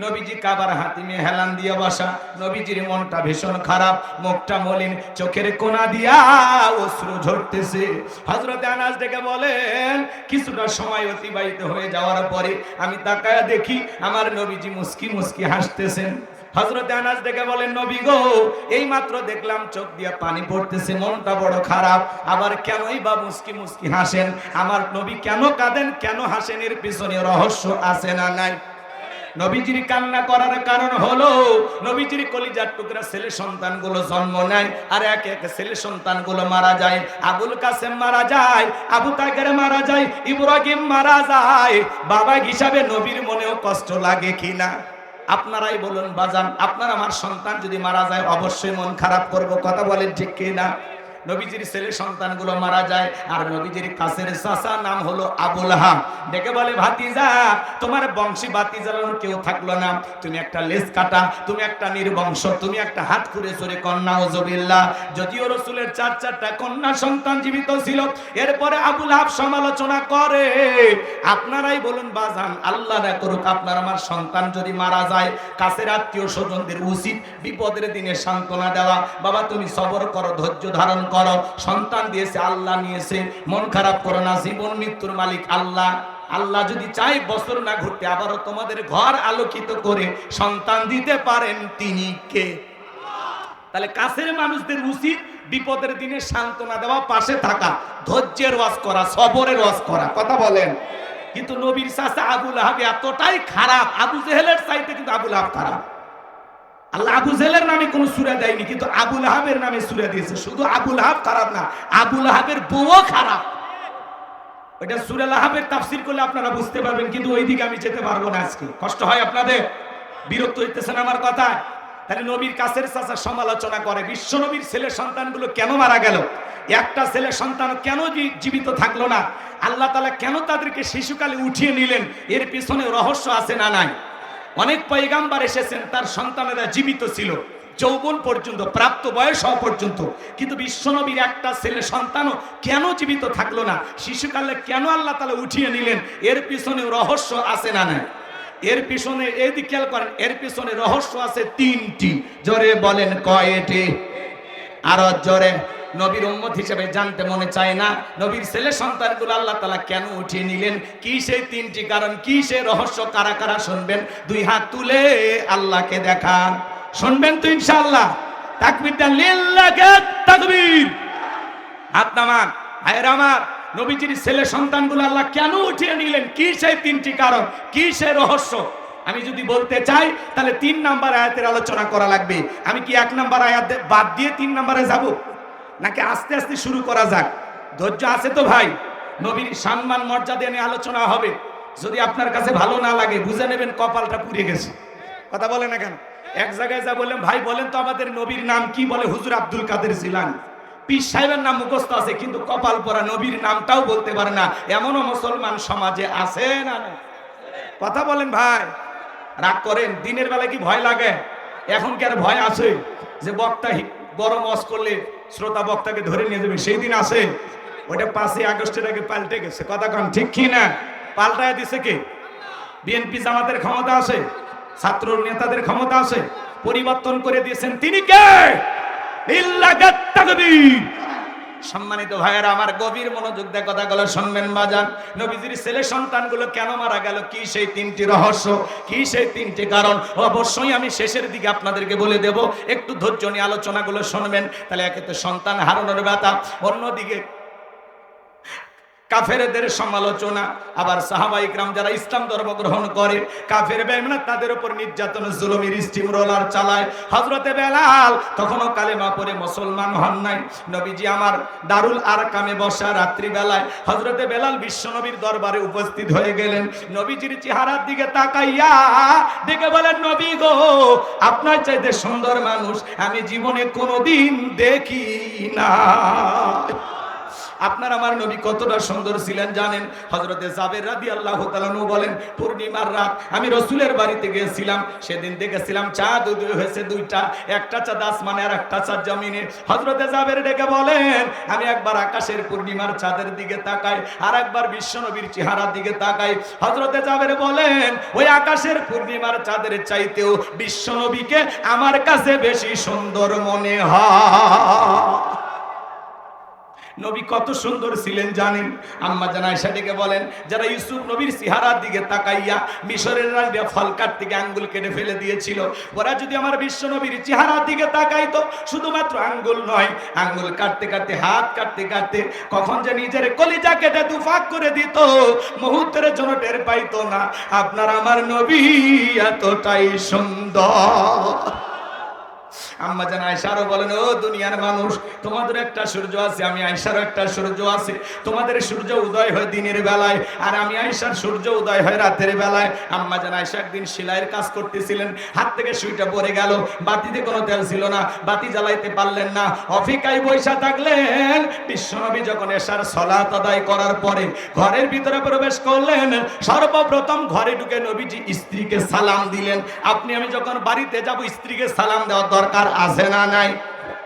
নবীজি কাবার হাতিমে হেলান দিয়ে বসা। নবীজির মনটা ভীষণ খারাপ, মুখটা মলিন, চোখের কোনা দিয়া অশ্রু ঝরতেছে। হযরতে আনাস ডেকে বলেন, কিছুটা সময় অতিবাহিত হয়ে যাওয়ার পরে আমি তাকায় দেখি আমার নবীজি মুস্কি মুস্কি হাসতেছেন। হযরতে আনাস ডেকে বলেন, নবী গো, এই মাত্র দেখলাম চোখ দিয়া পানি পড়তেছে, মনটা বড় খারাপ, আবার কেনই বা মুস্কি মুস্কি হাসেন? আমার নবী কেন কাঁদেন, কেন হাসেন, এর পিছনে রহস্য আছে না নাই? নবীজির কান্না করার কারণ হলো নবীজির কলিজার টুকরা ছেলে সন্তানগুলো জন্ম নেয় আর এক এক ছেলে সন্তানগুলো মারা যায়। আবুল কাসেম মারা যায়, আবু তাহের মারা যায়, ইব্রাহিম মারা যায়। বাবা হিসাবে নবীর মনেও কষ্ট লাগে কিনা? আপনারাই বলুন বাজান, আপনার আমার সন্তান যদি মারা যায় অবশ্যই মন খারাপ করব। কথা বলেন ঠিক কিনা? নবীজির ছেলে সন্তানগুলো মারা যায় আর নবীজির কাছের চাচা নাম হলো আবু লাহাব ডেকে বলে, ভাতিজা, তোমার বংশী ভাতিজার কেউ থাকলো না, তুমি একটা লেজ কাটা, তুমি একটা নির্বংশ, তুমি একটা হাত খুঁড়ে চড়ে কন্যা। ওযবিল্লাহ। যদিও রাসূলের 4টা কন্যা সন্তান জীবিত ছিল, এরপরে আবু লাহাব সমালোচনা করে। আপনারাই বলুন বাজান, আল্লাহ না করুক আপনার আমার সন্তান যদি মারা যায়, কাছের আত্মীয় স্বজনদের উচিত বিপদের দিনে সান্ত্বনা দেওয়া। বাবা তুমি সবর করো, ধৈর্য ধারণ করো, সন্তান দিয়েছে আল্লাহ, নিয়েছে, মন খারাপ করো না, জীবন মৃত্যুর মালিক আল্লাহ। আল্লাহ যদি চাই বছর না ঘুরতে আবারও তোমাদের ঘর আলোকিত করে সন্তান দিতে পারেন, তিনি কে? তাহলে কাছের মানুষদের উচিত বিপদের দিনে সান্ত্বনা দেওয়া, পাশে থাকা, ধৈর্যের ওয়াজ করা, সবরের ওয়াজ করা। কথা বলেন। কিন্তু নবীর চাচা আবু লাহাব এতটাই খারাপ, আবু জেহেলের চাইতে কিন্তু আবু লাহাব খারাপ। আল্লাহ আবু জেহেলের নামে কোনো সূরা দেয়নি, কিন্তু আবু লাহাবের নামে সূরা দিয়েছে। শুধু আবু লাহাব খারাপ না, আবু লাহাবের বউও খারাপ। ওইটা সূরা লাহাবের তাফসীর করলে আপনারা বুঝতে পারবেন, কিন্তু ওইদিকে আমি যেতে পারবো না আজকে। কষ্ট হয় আপনাদের? বিরক্ত হইতেছেন আমার কথায়? তাহলে নবীর কাছের চাচা সমালোচনা করে, বিশ্ব নবীর ছেলে সন্তানগুলো কেন মারা গেল? একটা ছেলে সন্তান কেন জীবিত থাকলো না? আল্লাহ তাআলা কেন তাদেরকে শিশুকালে উঠিয়ে নিলেন? এর পিছনে রহস্য আছে না নাই? অনেক পয়গাম্বার এসেছেন, তার সন্তানেরা জীবিত ছিল যৌবন পর্যন্ত, প্রাপ্ত বয়স হওয়া পর্যন্ত, কিন্তু বিশ্বনবীর একটা ছেলে সন্তানও কেন জীবিত থাকলো না? শিশুকালে কেন আল্লাহ তাআলা উঠিয়ে নিলেন? এর পিছনে রহস্য আছে না নাই? এর পিছনে এইদিকে খেয়াল করেন, এর পিছনে রহস্য আছে তিনটি। জোরে বলেন কয়টি? আরো জোরে। নবীর উম্মত হিসেবে জানতে মনে চায় না নবীর ছেলে সন্তানগুলো আল্লাহ তাআলা কেন উঠিয়ে নিলেন? কি সেই তিনটি কারণ, কি সেই রহস্য? কারা কারা শুনবেন? দুই হাত তুলে আল্লাহকে দেখান। শুনবেন তো ইনশাআল্লাহ? তাকবীর দেন, লিল্লাহি তাকবীর। হাত নামান। ভাইয়েরা আমার, নবীজির ছেলে সন্তানগুলো আল্লাহ কেন উঠিয়ে নিলেন? কি সেই তিনটি কারণ, কি সেই রহস্য? আমি যদি বলতে চাই তাহলে 3 নাম্বার আয়াতের আলোচনা করা লাগবে। আমি কি 1 নাম্বার আয়াত বাদ দিয়ে 3 নাম্বারে যাব, নাকি আস্তে আস্তে শুরু করা যাক? ধৈর্য আছে তো ভাই? নবীর সম্মান মর্যাদা নিয়ে আলোচনা হবে। যদি আপনার কাছে ভালো না লাগে বুঝে নেবেন কপালটা পুড়ে গেছে। কথা বলে না কেন? এক জায়গায় যা বললেন, ভাই বলেন তো আমাদের নবীর নাম কি? বলে হুজুর আব্দুল কাদের জিলানী। পীর সাহেবের নাম মুখস্থ আছে কিন্তু কপাল পরা নবীর নামটাও বলতে পারে না। এমনও মুসলমান সমাজে আছে না? কথা বলেন ভাই। রাগ করেন? দিনের বেলা কি ভয় লাগে? এখন কি আর ভয় আছে যে বক্তা বড় মজ করলে শ্রোতা বক্তাকে ধরে নিয়ে যাবে? সেই দিন আছে? ওটা 5ই আগস্টের আগে পাল্টে গেছে। কথা কন ঠিক কি না? পাল্টায় দিছে কে? বিএনপি জামাতের ক্ষমতা আছে, ছাত্র নেতাদের ক্ষমতা আছে, পরিবর্তন করে দিয়েছেন তিনি কে? লিল্লাহি তাকবীর। সম্মানিত ভাইয়েরা আমার, গভীর মনোযোগ দিয়ে কথাগুলো শুনবেন বাজান। নবীজির ছেলে সন্তানগুলো কেন মারা গেল? কি সেই তিনটি রহস্য, কি সেই তিনটি কারণ? অবশ্যই আমি শেষের দিকে আপনাদেরকে বলে দেব, একটু ধৈর্য নিয়ে আলোচনাগুলো শুনবেন। তাহলে একে তো সন্তান হারানোর ব্যথা, অন্যদিকে কাফেরদের সমালোচনা, আবার সাহাবা ইকরাম যারা ইসলাম ধর্ম গ্রহণ করে কাফের বেঈমান তাদের উপর নির্যাতন জুলুমের স্টিম রোলার চালায়। হযরতে বেলাল তখনও কালেমা পড়ে মুসলমান হন নাই। নবীজি আমার দারুল আরকামে বসা রাত্রি বেলায় হযরতে বেলাল বিশ্বনবীর দরবারে উপস্থিত হয়ে গেলেন। নবীজির চেহারার দিকে তাকাইয়া দেখে বলেন, নবী গো, আপনার চাইতে সুন্দর মানুষ আমি জীবনে কোনোদিন দেখি না। আপনার আমার নবী কতটা সুন্দর ছিলেন জানেন? হযরতে জাবের রাদিয়াল্লাহু তাআলা আনহু বলেন, পূর্ণিমার রাত আমি রাসূলের বাড়িতে গিয়েছিলাম, সেদিন দেখেছিলাম চাঁদ উদয় হয়েছে দুইটা, একটা চাঁদ আসমানে আর একটা চাঁদ জমিনে। হযরতে জাবের ডেকে বলেন, আমি একবার আকাশের পূর্ণিমার চাঁদের দিকে তাকাই, আর একবার বিশ্বনবীর চেহারার দিকে তাকাই। হযরতে জাবের বলেন, ওই আকাশের পূর্ণিমার চাঁদের চাইতেও বিশ্বনবীকে আমার কাছে বেশি সুন্দর মনে হয়। নবী কত সুন্দর ছিলেন জানেন? আম্মা জান আয়েশা ডেকে বলেন, যারা ইউসুফ নবীর চেহারার দিকে তাকাইয়া মিশরের রাজা ফল কাটতে গিয়ে আঙ্গুল কেটে ফেলে দিয়েছিল, ওরা যদি আমার বিশ্ব নবীর চেহারার দিকে তাকাইতো, শুধুমাত্র আঙ্গুল নয়, আঙ্গুল কাটতে কাটতে হাত কাটতে কাটতে কখন যে নিজের কলিজা কেটে দুফাক করে দিত, মুহূর্তের জন্য টের পাইতো না। আপনার আমার নবী এতটাই সুন্দর। আম্মা জান আয়েশা আরো বলেন, ও দুনিয়ার মানুষ, তোমাদের একটা সূর্য আছে, আমি আয়েশারও একটা সূর্য আছে। তোমাদের সূর্য উদয় হয় দিনের বেলায়, আর আমি আয়েশার সূর্য উদয় হয় রাতের বেলায়। আম্মা জান আয়েশা একদিন সেলাইয়ের কাজ করতেছিলেন, হাত থেকে সুইটা পড়ে গেল, বাতিতে কোনো তেল ছিল না, বাতি জ্বালাইতে পারলেন না, অপেক্ষায় বসে থাকলেন। বিশ্বনবী যখন এশার সালাত আদায় করার পরে ঘরের ভিতরে প্রবেশ করলেন, সর্বপ্রথম ঘরে ঢুকে নবীজি স্ত্রীকে সালাম দিলেন। আপনি আমি যখন বাড়িতে যাব স্ত্রীকে সালাম দেওয়ার দরকার আছে না নাই?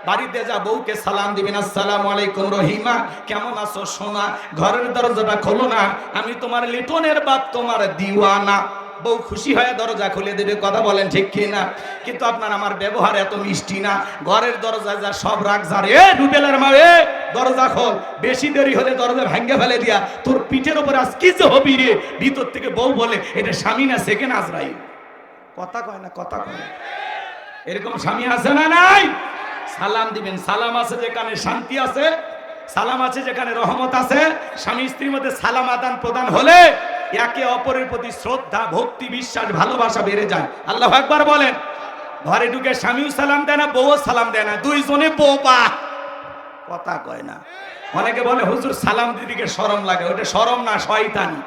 বাড়িতে যা বউকে সালাম দিবেন, আসসালামু আলাইকুম রহিমা, কেমন আছো সোনা, ঘরের দরজাটা খোলো না, আমি তোমার লিটনের বাপ, তোমার দিওয়ানা। বউ খুশি হয়ে দরজা খুলে দেবে। কথা বলেন ঠিক কি না? কিন্তু আপনার আমার ব্যবহার এত মিষ্টি না। ঘরের দরজা যা সব রাখ ঝাড়, এ রুবেলের মা, এ দরজা খোল, বেশি দেরি হলে দরজা ভেঙে ফেলে দিয়া তোর পিঠের উপর আজ কি যে হবি রে। ভিতর থেকে বউ বলে, এটা স্বামী না সেকেন্ড আজরাইল। কথা কয় না, কথা কয়। এরকম স্বামী আছে না নাই? সালাম দিবেন। সালাম আছে যেখানে শান্তি আছে, সালাম আছে যেখানে রহমত আছে। স্বামী স্ত্রীর মধ্যে সালাম আদান প্রদান হলে একে অপরের প্রতি শ্রদ্ধা, ভক্তি, বিশ্বাস, ভালোবাসা বেড়ে যায়। আল্লাহু আকবার বলেন। ঘরে ঢুকে স্বামীও সালাম দেয় না, বউও সালাম দেয় না, দুইজনে বোবা। কথা কয় না। অনেকে বলে হুজুর সালাম দিদিকে শরম লাগে, ওটা শরম না, শয়তানি।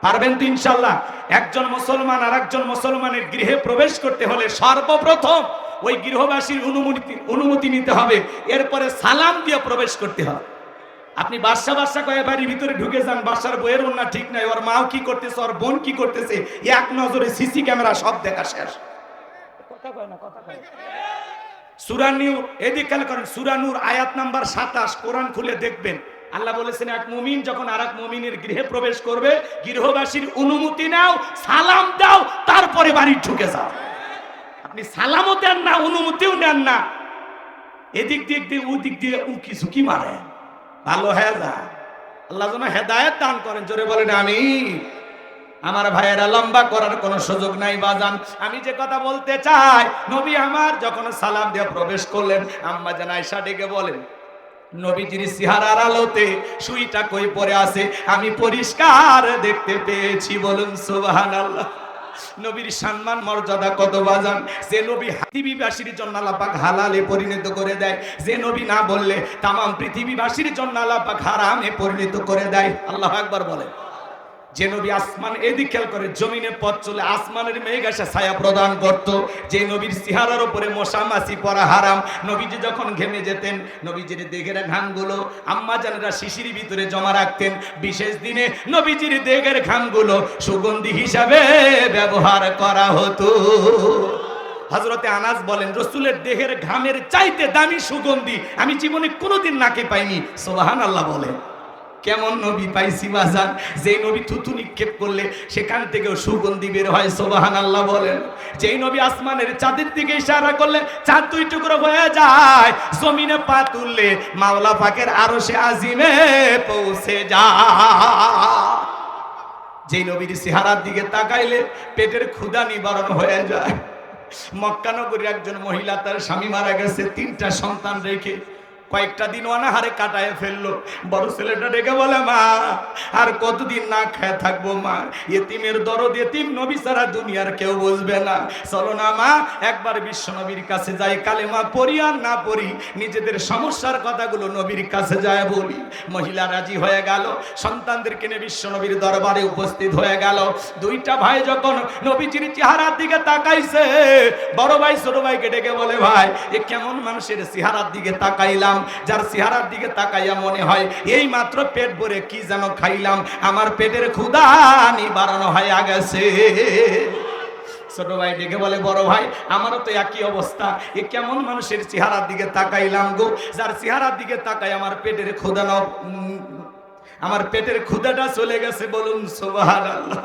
পারবেন তো ইনশাআল্লাহ? একজন মুসলমান আর একজন মুসলমানের গৃহে প্রবেশ করতে হলে সর্বপ্রথম ওই গৃহবাসীর অনুমতি নিতে হবে, এরপরে সালাম দিয়ে প্রবেশ করতে হবে। আপনি বাসা কয়ে বাড়ির ভিতরে ঢুকে যান, বাসার বইয়ের ওন্না ঠিক নাই, ওর মাও কি করতেছে, ওর বোন কি করতেছে, এক নজরে সিসি ক্যামেরা সব দেখা শেষ। কথা কয় না, কথা কয়। সূরা নূর, এদিকে খেয়াল করেন, সূরা নূর আয়াত নাম্বার 27, কোরআন খুলে দেখবেন। আল্লাহ বলেছেন এক মুমিন যখন আরেক মুমিনের গৃহে প্রবেশ করবে, গৃহবাসীর অনুমতি নাও, সালাম দাও, তারপরে বাড়ি ঢুকে যাও। আপনি সালামও দেন না, অনুমতিও নেন না, এদিক দিয়ে ও দিক দিয়ে উকি ঝুঁকি মারে, ভালো হয়ে যায়। আল্লাহ যেন হেদায়েত দান করেন, জোরে বলেন আমিন। আমার ভাইয়েরা, লম্বা করার কোনো সুযোগ নাই বাজান। আমি যে কথা বলতে চাই, নবী আমার যখন সালাম দিয়ে প্রবেশ করলেন, আম্মা জান আয়েশা ডেকে বলেন, নবীজির চেহারার আলোতে সুইটা কই পড়ে আছে আমি পরিষ্কার দেখতে পেয়েছি, বলুন সুবহানাল্লাহ। নবীর সম্মান মর্যাদা কত বাজান। যে নবী পৃথিবীবাসীর জন্য আল্লাহ পাক হালালে পরিণত করে দেয়, যে নবী না বললে তাম পৃথিবীবাসীর জন্য আল্লাহ পাক হারামে পরিণত করে দেয়। আল্লাহু আকবার বলেন। যে নবী আসমান, এদিক খেয়াল করে, জমিনে পথ চলে আসমানের মেঘ এসে ছায়া প্রদান করত, যে নবীর চেহারার উপরে মশা মাছি পড়া হারাম। নবীজি যখন ঘেমে যেতেন, নবীজির দেহের ঘামগুলো আম্মা জানেরা শিশির ভিতরে জমা রাখতেন। বিশেষ দিনে নবীজির দেহের ঘামগুলো সুগন্ধি হিসাবে ব্যবহার করা হতো। হযরতে আনাস বলেন, রাসূলের দেহের ঘামের চাইতে দামি সুগন্ধি আমি জীবনে কোনোদিন নাকে পাইনি। সুবহানাল্লাহ বলেন। কেমন নবী পাইছি বাজান, যে নবী থুতু নিক্ষেপ করলে সেখান থেকেও সুগন্ধি বের হয়। সুবহানাল্লাহ বলেন। যেই নবী আসমানের চাঁদের দিকে ইশারা করলে চাঁদ দুই টুকরো হয়ে যায়, জমিনে পা তুললে মাওলা পাকের আরশে আজিমে পৌঁছে যায়। যেই নবীর চেহারার দিকে তাকাইলে পেটের ক্ষুধা নিবারণ হয়ে যায়। মক্কা নগরীর একজন মহিলা, তার স্বামী মারা গেছে, 3টা সন্তান রেখে কয়েকটা দিন অনাহারে কাটায় ফেললো। বড় ছেলেটা ডেকে বলে, মা আর কতদিন না খেয়ে থাকবো মা, এতিমের দরদ, এতিম নবী ছাড়া দুনিয়ার কেউ বুঝবে না, চলো না মা একবার বিশ্ব নবীর কাছে যাই, কালেমা পড়ি আর না পড়ি নিজেদের সমস্যার কথাগুলো নবীর কাছে যায় বলি। মহিলা রাজি হয়ে গেল, সন্তানদেরকে নিয়ে বিশ্ব নবীর দরবারে উপস্থিত হয়ে গেল। 2টা ভাই যখন নবীজির চেহারার দিকে তাকাইছে, বড় ভাই ছোট ভাইকে ডেকে বলে, ভাই এ কেমন মানুষের চেহারার দিকে তাকাইলাম, যার চেহারার দিকে তাকাইয়া মনে হয় এই মাত্র পেট ভরে কি যেন খাইলাম, আমার পেটের ক্ষুধা নিবারণ হয়ে গেছে। ছোট ভাই ডেকে বলে, বড় ভাই আমারও তো একই অবস্থা, এ কেমন মানুষের চেহারার দিকে তাকাইলাম গো, যার চেহারার দিকে তাকাই আমার পেটের ক্ষুধা আমার পেটের ক্ষুধাটা চলে গেছে, বলুন সুবহানাল্লাহ।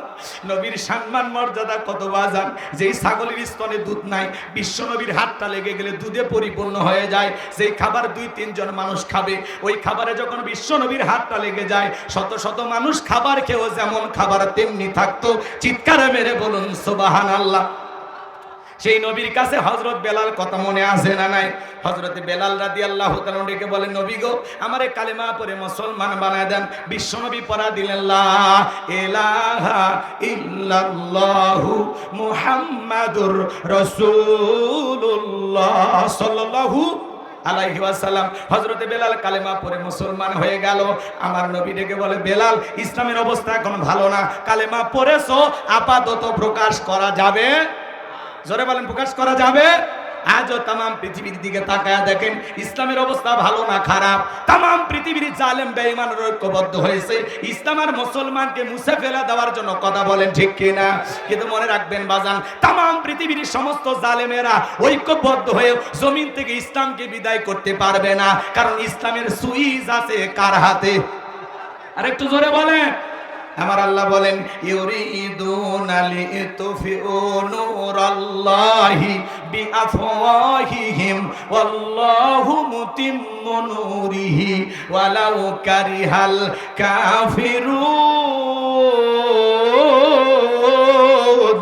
নবীর সম্মান মর্যাদা কত বাজান। যেই ছাগলের স্তনে দুধ নাই, বিশ্ব নবীর হাতটা লেগে গেলে দুধে পরিপূর্ণ হয়ে যায়। যেই খাবার 2-3 জন মানুষ খাবে, ওই খাবারে যখন বিশ্ব নবীর হাতটা লেগে যায়, শত শত মানুষ খাবার খেয়েও যেমন খাবার তেমনি থাকতো। চিৎকারে মেরে বলুন সুবহানাল্লাহ। সেই নবীর কাছে হযরত বেলাল কথা মনে আছে না নাই? হযরত বেলাল রাদিয়াল্লাহু তাআলা ডেকে বলেন, নবী গো আমারে কালেমা পড়ে মুসলমান বানায় দেন। বিশ্ব নবী পড়া দিলেন, লা ইলাহা ইল্লাল্লাহু মুহাম্মাদুর রাসূলুল্লাহ সাল্লাল্লাহু আলাইহি ওয়াসাল্লাম। হযরতে বেলাল কালেমা পড়ে মুসলমান হয়ে গেল। আমার নবী ডেকে বলে, বেলাল ইসলামের অবস্থা এখন ভালো না, কালেমা পড়েছো আপাতত প্রকাশ করা যাবে? জোরে বলেন, প্রকাশ করা যাবে? আজও তাম পৃথিবীর দিকে তাকায়া দেখেন, ইসলামের অবস্থা ভালো না খারাপ? তাম পৃথিবীর জালেম বেঈমানরা ঐক্যবদ্ধ হয়েছে ইসলাম আর মুসলমানকে মুছে ফেলে দেওয়ার জন্য, কথা বলেন ঠিক কিনা? কিন্তু মনে রাখবেন বাজান, তাম পৃথিবীর সমস্ত জালেমেরা ঐক্যবদ্ধ হয়ে জমিন থেকে ইসলামকে বিদায় করতে পারবে না, কারণ ইসলামের সুইচ আছে কার হাতে? আর একটু জোরে বলেন। আমার আল্লাহ বলেন, ইউরিদুনা লিতুফিউ নূরাল্লাহি বিআফওয়াহিহিম ওয়াল্লাহু মুতিম্মু নূরিহি ওয়ালাউ কারিহাল কাফিরুন।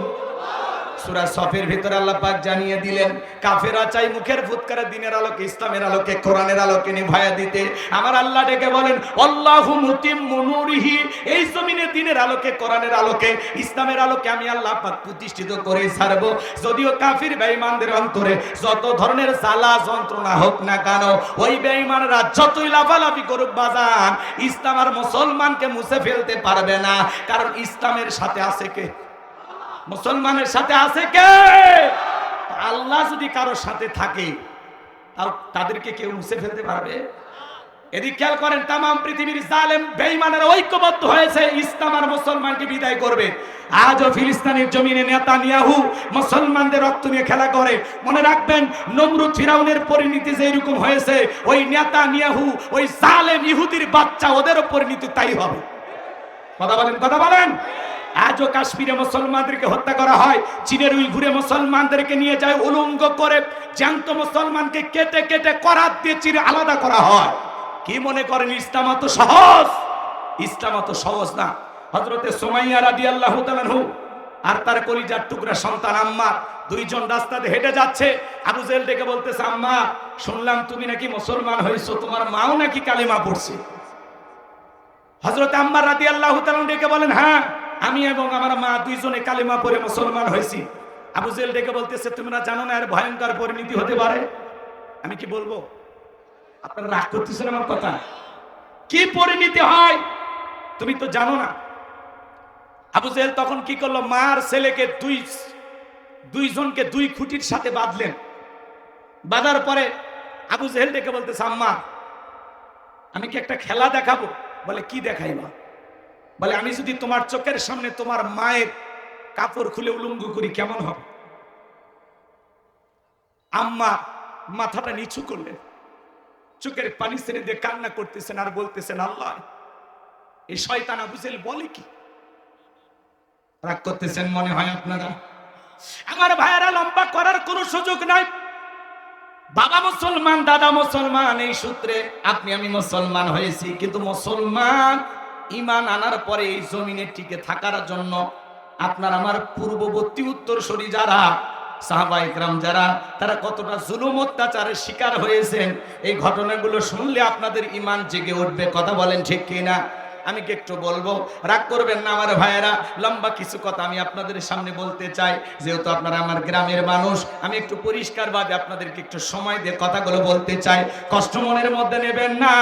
সূরা সফের ভিতরে আল্লাহ পাক জানিয়ে দিলেন, কাফেররা চাই মুখের ফুৎকারে দিনের আলোকে, ইসলামের আলোকে, কোরআনের আলোকে নিভায়া দিতে। আমার আল্লাহ ডেকে বলেন, আল্লাহু মুতিম্মু নূরিহি, এই জমিনে দিনের আলোকে, কোরআনের আলোকে, ইসলামের আলোকে আমি আল্লাহ পাক প্রতিষ্ঠিত করে ছাড়ব। যদিও কাফির বেঈমানদের অন্তরে যত ধরনের জ্বালা যন্ত্রণা হোক না কেন, ওই বেঈমানরা যতই লাফালাফি করুক বাজান, ইসলাম আর মুসলমানকে মুছে ফেলতে পারবে না, কারণ ইসলামের সাথে আছে কে? মুসলমানের সাথে আছে কে? আল্লাহ যদি কারোর সাথে থাকে তাদেরকে কেউ মুছে ফেলতে পারবে? এদিকে খেয়াল করেন, তাম পৃথিবীর জালেম বেঈমানেরা ঐক্যবদ্ধ হয়েছে ইসলাম আর মুসলমানকে বিদায় করবে। আজও ফিলিস্তিনের জমিনে নেতানিয়াহু মুসলমানদের রক্ত নিয়ে খেলা করে। মনে রাখবেন, নমরুদ ফিরাউনের পরিণতি যে এরকম হয়েছে, ওই নেতানিয়াহু ওই জালেম ইহুদির বাচ্চা, ওদেরও পরিণতি তাই হবে। কথা বলেন, কথা বলেন। আজও কাশ্মীরে মুসলমানদেরকে হত্যা করা হয়, চীনের উইঘুরে মুসলমানদেরকে নিয়ে যায় উলঙ্গ করে, জ্যান্ত মুসলমানকে কেটে কেটে করাত দিয়ে চিরে আলাদা করা হয়। কি মনে করেন ইসলাম এত সহজ? ইসলাম এত সহজ না। হযরতে সুমাইয়া রাদিয়াল্লাহু তাআলা আর তার কলিজার টুকরা সন্তান আম্মার দুইজন রাস্তাতে হেঁটে যাচ্ছে। আবু জেহেল ডেকে বলতেছে, আম্মা শুনলাম তুমি নাকি মুসলমান হয়েছো, তোমার মাও নাকি কালেমা পড়ছে। হযরতে আম্মার রাদিয়াল্লাহু তাআলা ডেকে বলেন, হ্যাঁ আমি এবং আমার মা দুইজনে কালেমা পড়ে মুসলমান হয়েছি। আবু জেহেল ডেকে বলতেছে, তোমরা জানো না এর ভয়ঙ্কর পরিণতি হতে পারে? আমি কি বলবো? আপনারা রাগ করতেছেন আমার কথা? কি পরিণতি হয় তুমি তো জানো না। আবু জেহেল তখন কি করলো, মার ছেলেকে দুইজনকে দুই খুঁটির সাথে বাঁধলেন। বাঁধার পরে আবু জেহেল ডেকে বলতেছে, আম্মা আমি কি একটা খেলা দেখাবো? বলে কি দেখাইবা? বলে আমি যদি তোমার চোখের সামনে তোমার মায়ের কাপড় খুলে উলঙ্গ করি কেমন হবে? আম্মা মাথাটা নিচু করলেন, চোখের পানি ছেড়ে দিয়ে কান্না করতেছেন আর বলতেছেন, আল্লাহ এই শয়তান আবু জেহেল বলে কি? রাগ করতেছেন মনে হয় আপনারা। আমার ভাইয়েরা, লম্বা করার কোনো সুযোগ নাই। বাবা মুসলমান, দাদা মুসলমান, এই সূত্রে আপনি আমি মুসলমান হয়েছি। কিন্তু মুসলমান ঈমান আনার পরে এই জমিনে টিকে থাকার জন্য আপনার আমার পূর্ববর্তী উত্তরসূরি যারা সাহাবায়ে কেরাম যারা, তারা কতটা জুলুম অত্যাচারের শিকার হয়েছেন, এই ঘটনাগুলো শুনলে আপনাদের ঈমান জেগে উঠবে। কথা বলেন ঠিক কিনা? আমি কি একটু বলবো? রাগ করবেন না আমার ভাইয়েরা। লম্বা কিছু কথা আমি আপনাদের সামনে বলতে চাই, যেহেতু আপনারা আমার গ্রামের মানুষ। আমি একটু পরিষ্কারভাবে আপনাদেরকে একটু সময় দিয়ে কথাগুলো বলতে চাই, কষ্ট মনের মধ্যে নেবেন না।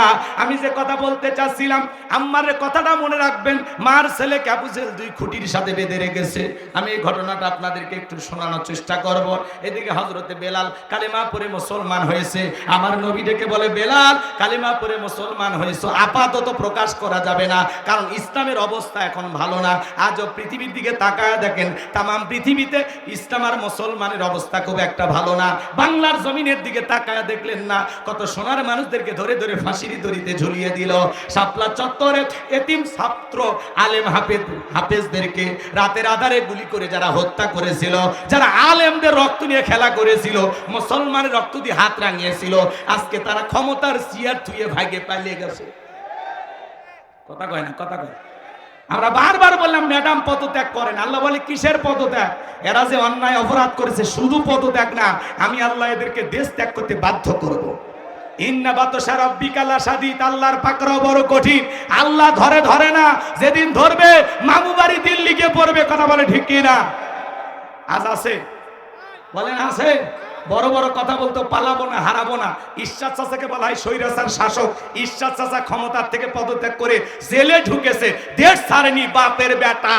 আমি যে কথা বলতে চাচ্ছিলাম, আম্মার কথাটা মনে রাখবেন। মার ছেলেকে আবু জেহেল দুই খুঁটির সাথে বেঁধে রেখেছে। আমি এই ঘটনাটা আপনাদেরকে একটু শোনানোর চেষ্টা করব। এদিকে হযরতে বেলাল কালেমা পড়ে মুসলমান হয়েছে। আমার নবী ডেকে বলে, বেলাল কালেমা পড়ে মুসলমান হয়েছে, আপাতত প্রকাশ করা যাবে না, কারণ ইসলামের অবস্থা এখন ভালো না। আজও পৃথিবীর দিকে তাকায় দেখেন, তাম পৃথিবীতে ইসলাম আর মুসলমানের অবস্থা খুব একটা ভালো না। বাংলার জমিনের দিকে তাকায় দেখলেন না, কত সোনার মানুষদেরকে ধরে ধরে ফাঁসির দড়িতে ঝুলিয়ে দিল। শাপলা চত্বরে এতিম ছাত্র আলেম হাফেজদেরকে রাতের আধারে গুলি করে যারা হত্যা করেছিল, যারা আলেমদের রক্ত নিয়ে খেলা করেছিল, মুসলমানের রক্ত দিয়ে হাত রাঙিয়েছিল, আজকে তারা ক্ষমতার চেয়ার থুয়ে ভাগে পালিয়ে গেছে। কথা কয় না, কথা কয়। আমরা বারবার বললাম ম্যাডাম পদত্যাগ করেন। আল্লাহ বলে কিসের পদত্যাগ? এরা যে অন্যায় অপরাধ করেছে, শুধু পদত্যাগ না, আমি আল্লাহ এদেরকে দেশ ত্যাগ করতে বাধ্য করব। ইন্না বাতশা রাব্বিকা লাশাদীদ, আল্লাহর পাকড়াও বড় কঠিন। আল্লাহ ধরে ধরে না, যেদিন ধরবে মামু বাড়ি দিল্লিকে পড়বে। কথা বলে ঠিক কি না? আজ আছে, বলেন আছে। বড় বড় কথা বলতো, পালাবো না, হারাবো না। ইরশাদ চাচাকে বলা হয় স্বৈরাচার শাসক। ইরশাদ চাচা ক্ষমতার থেকে পদত্যাগ করে জেলে ঢুকেছে, দেশ ছাড়েনি। বাপের বেটা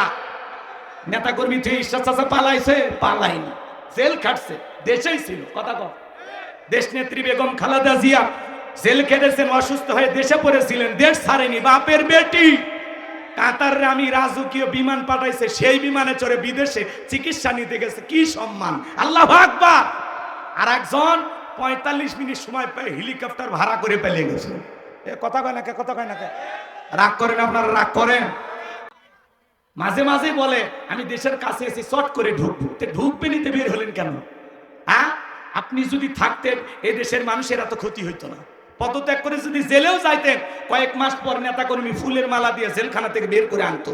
নেতা কর্মী থেকে ইরশাদ চাচা পালাইছে? পালাইনি, জেল খাটছে, দেশেই ছিল। কথা কর। দেশ নেত্রী বেগম খালেদা জিয়া জেল খেটেছেন, অসুস্থ হয়ে দেশে পড়েছিলেন, দেশ ছাড়েনি। বাপের বেটি কাতারে আমি রাজকীয় বিমান পাঠাইছে, সেই বিমানে চড়ে বিদেশে চিকিৎসা নিতে গেছে। কি সম্মান! আল্লাহু আকবার। আর একজন 45 মিনিট সময় পেয়ে হেলিকপ্টার ভাড়া করে পেলে গেছে। কথা কয় না কে? কথা কয় না কে? রাগ করেন আপনারা, রাগ করেন। মাঝে মাঝে বলে আমি দেশের কাছে এসে চট করে ঢুকবো। ঢুকবেন নিতে বের হলেন কেন? হ্যাঁ, আপনি যদি থাকতেন এই দেশের মানুষের এত ক্ষতি হইতো না। পদত্যাগ করে যদি জেলেও যাইতেন, কয়েক মাস পর নেতা কর্মী ফুলের মালা দিয়ে জেলখানা থেকে বের করে আনতো।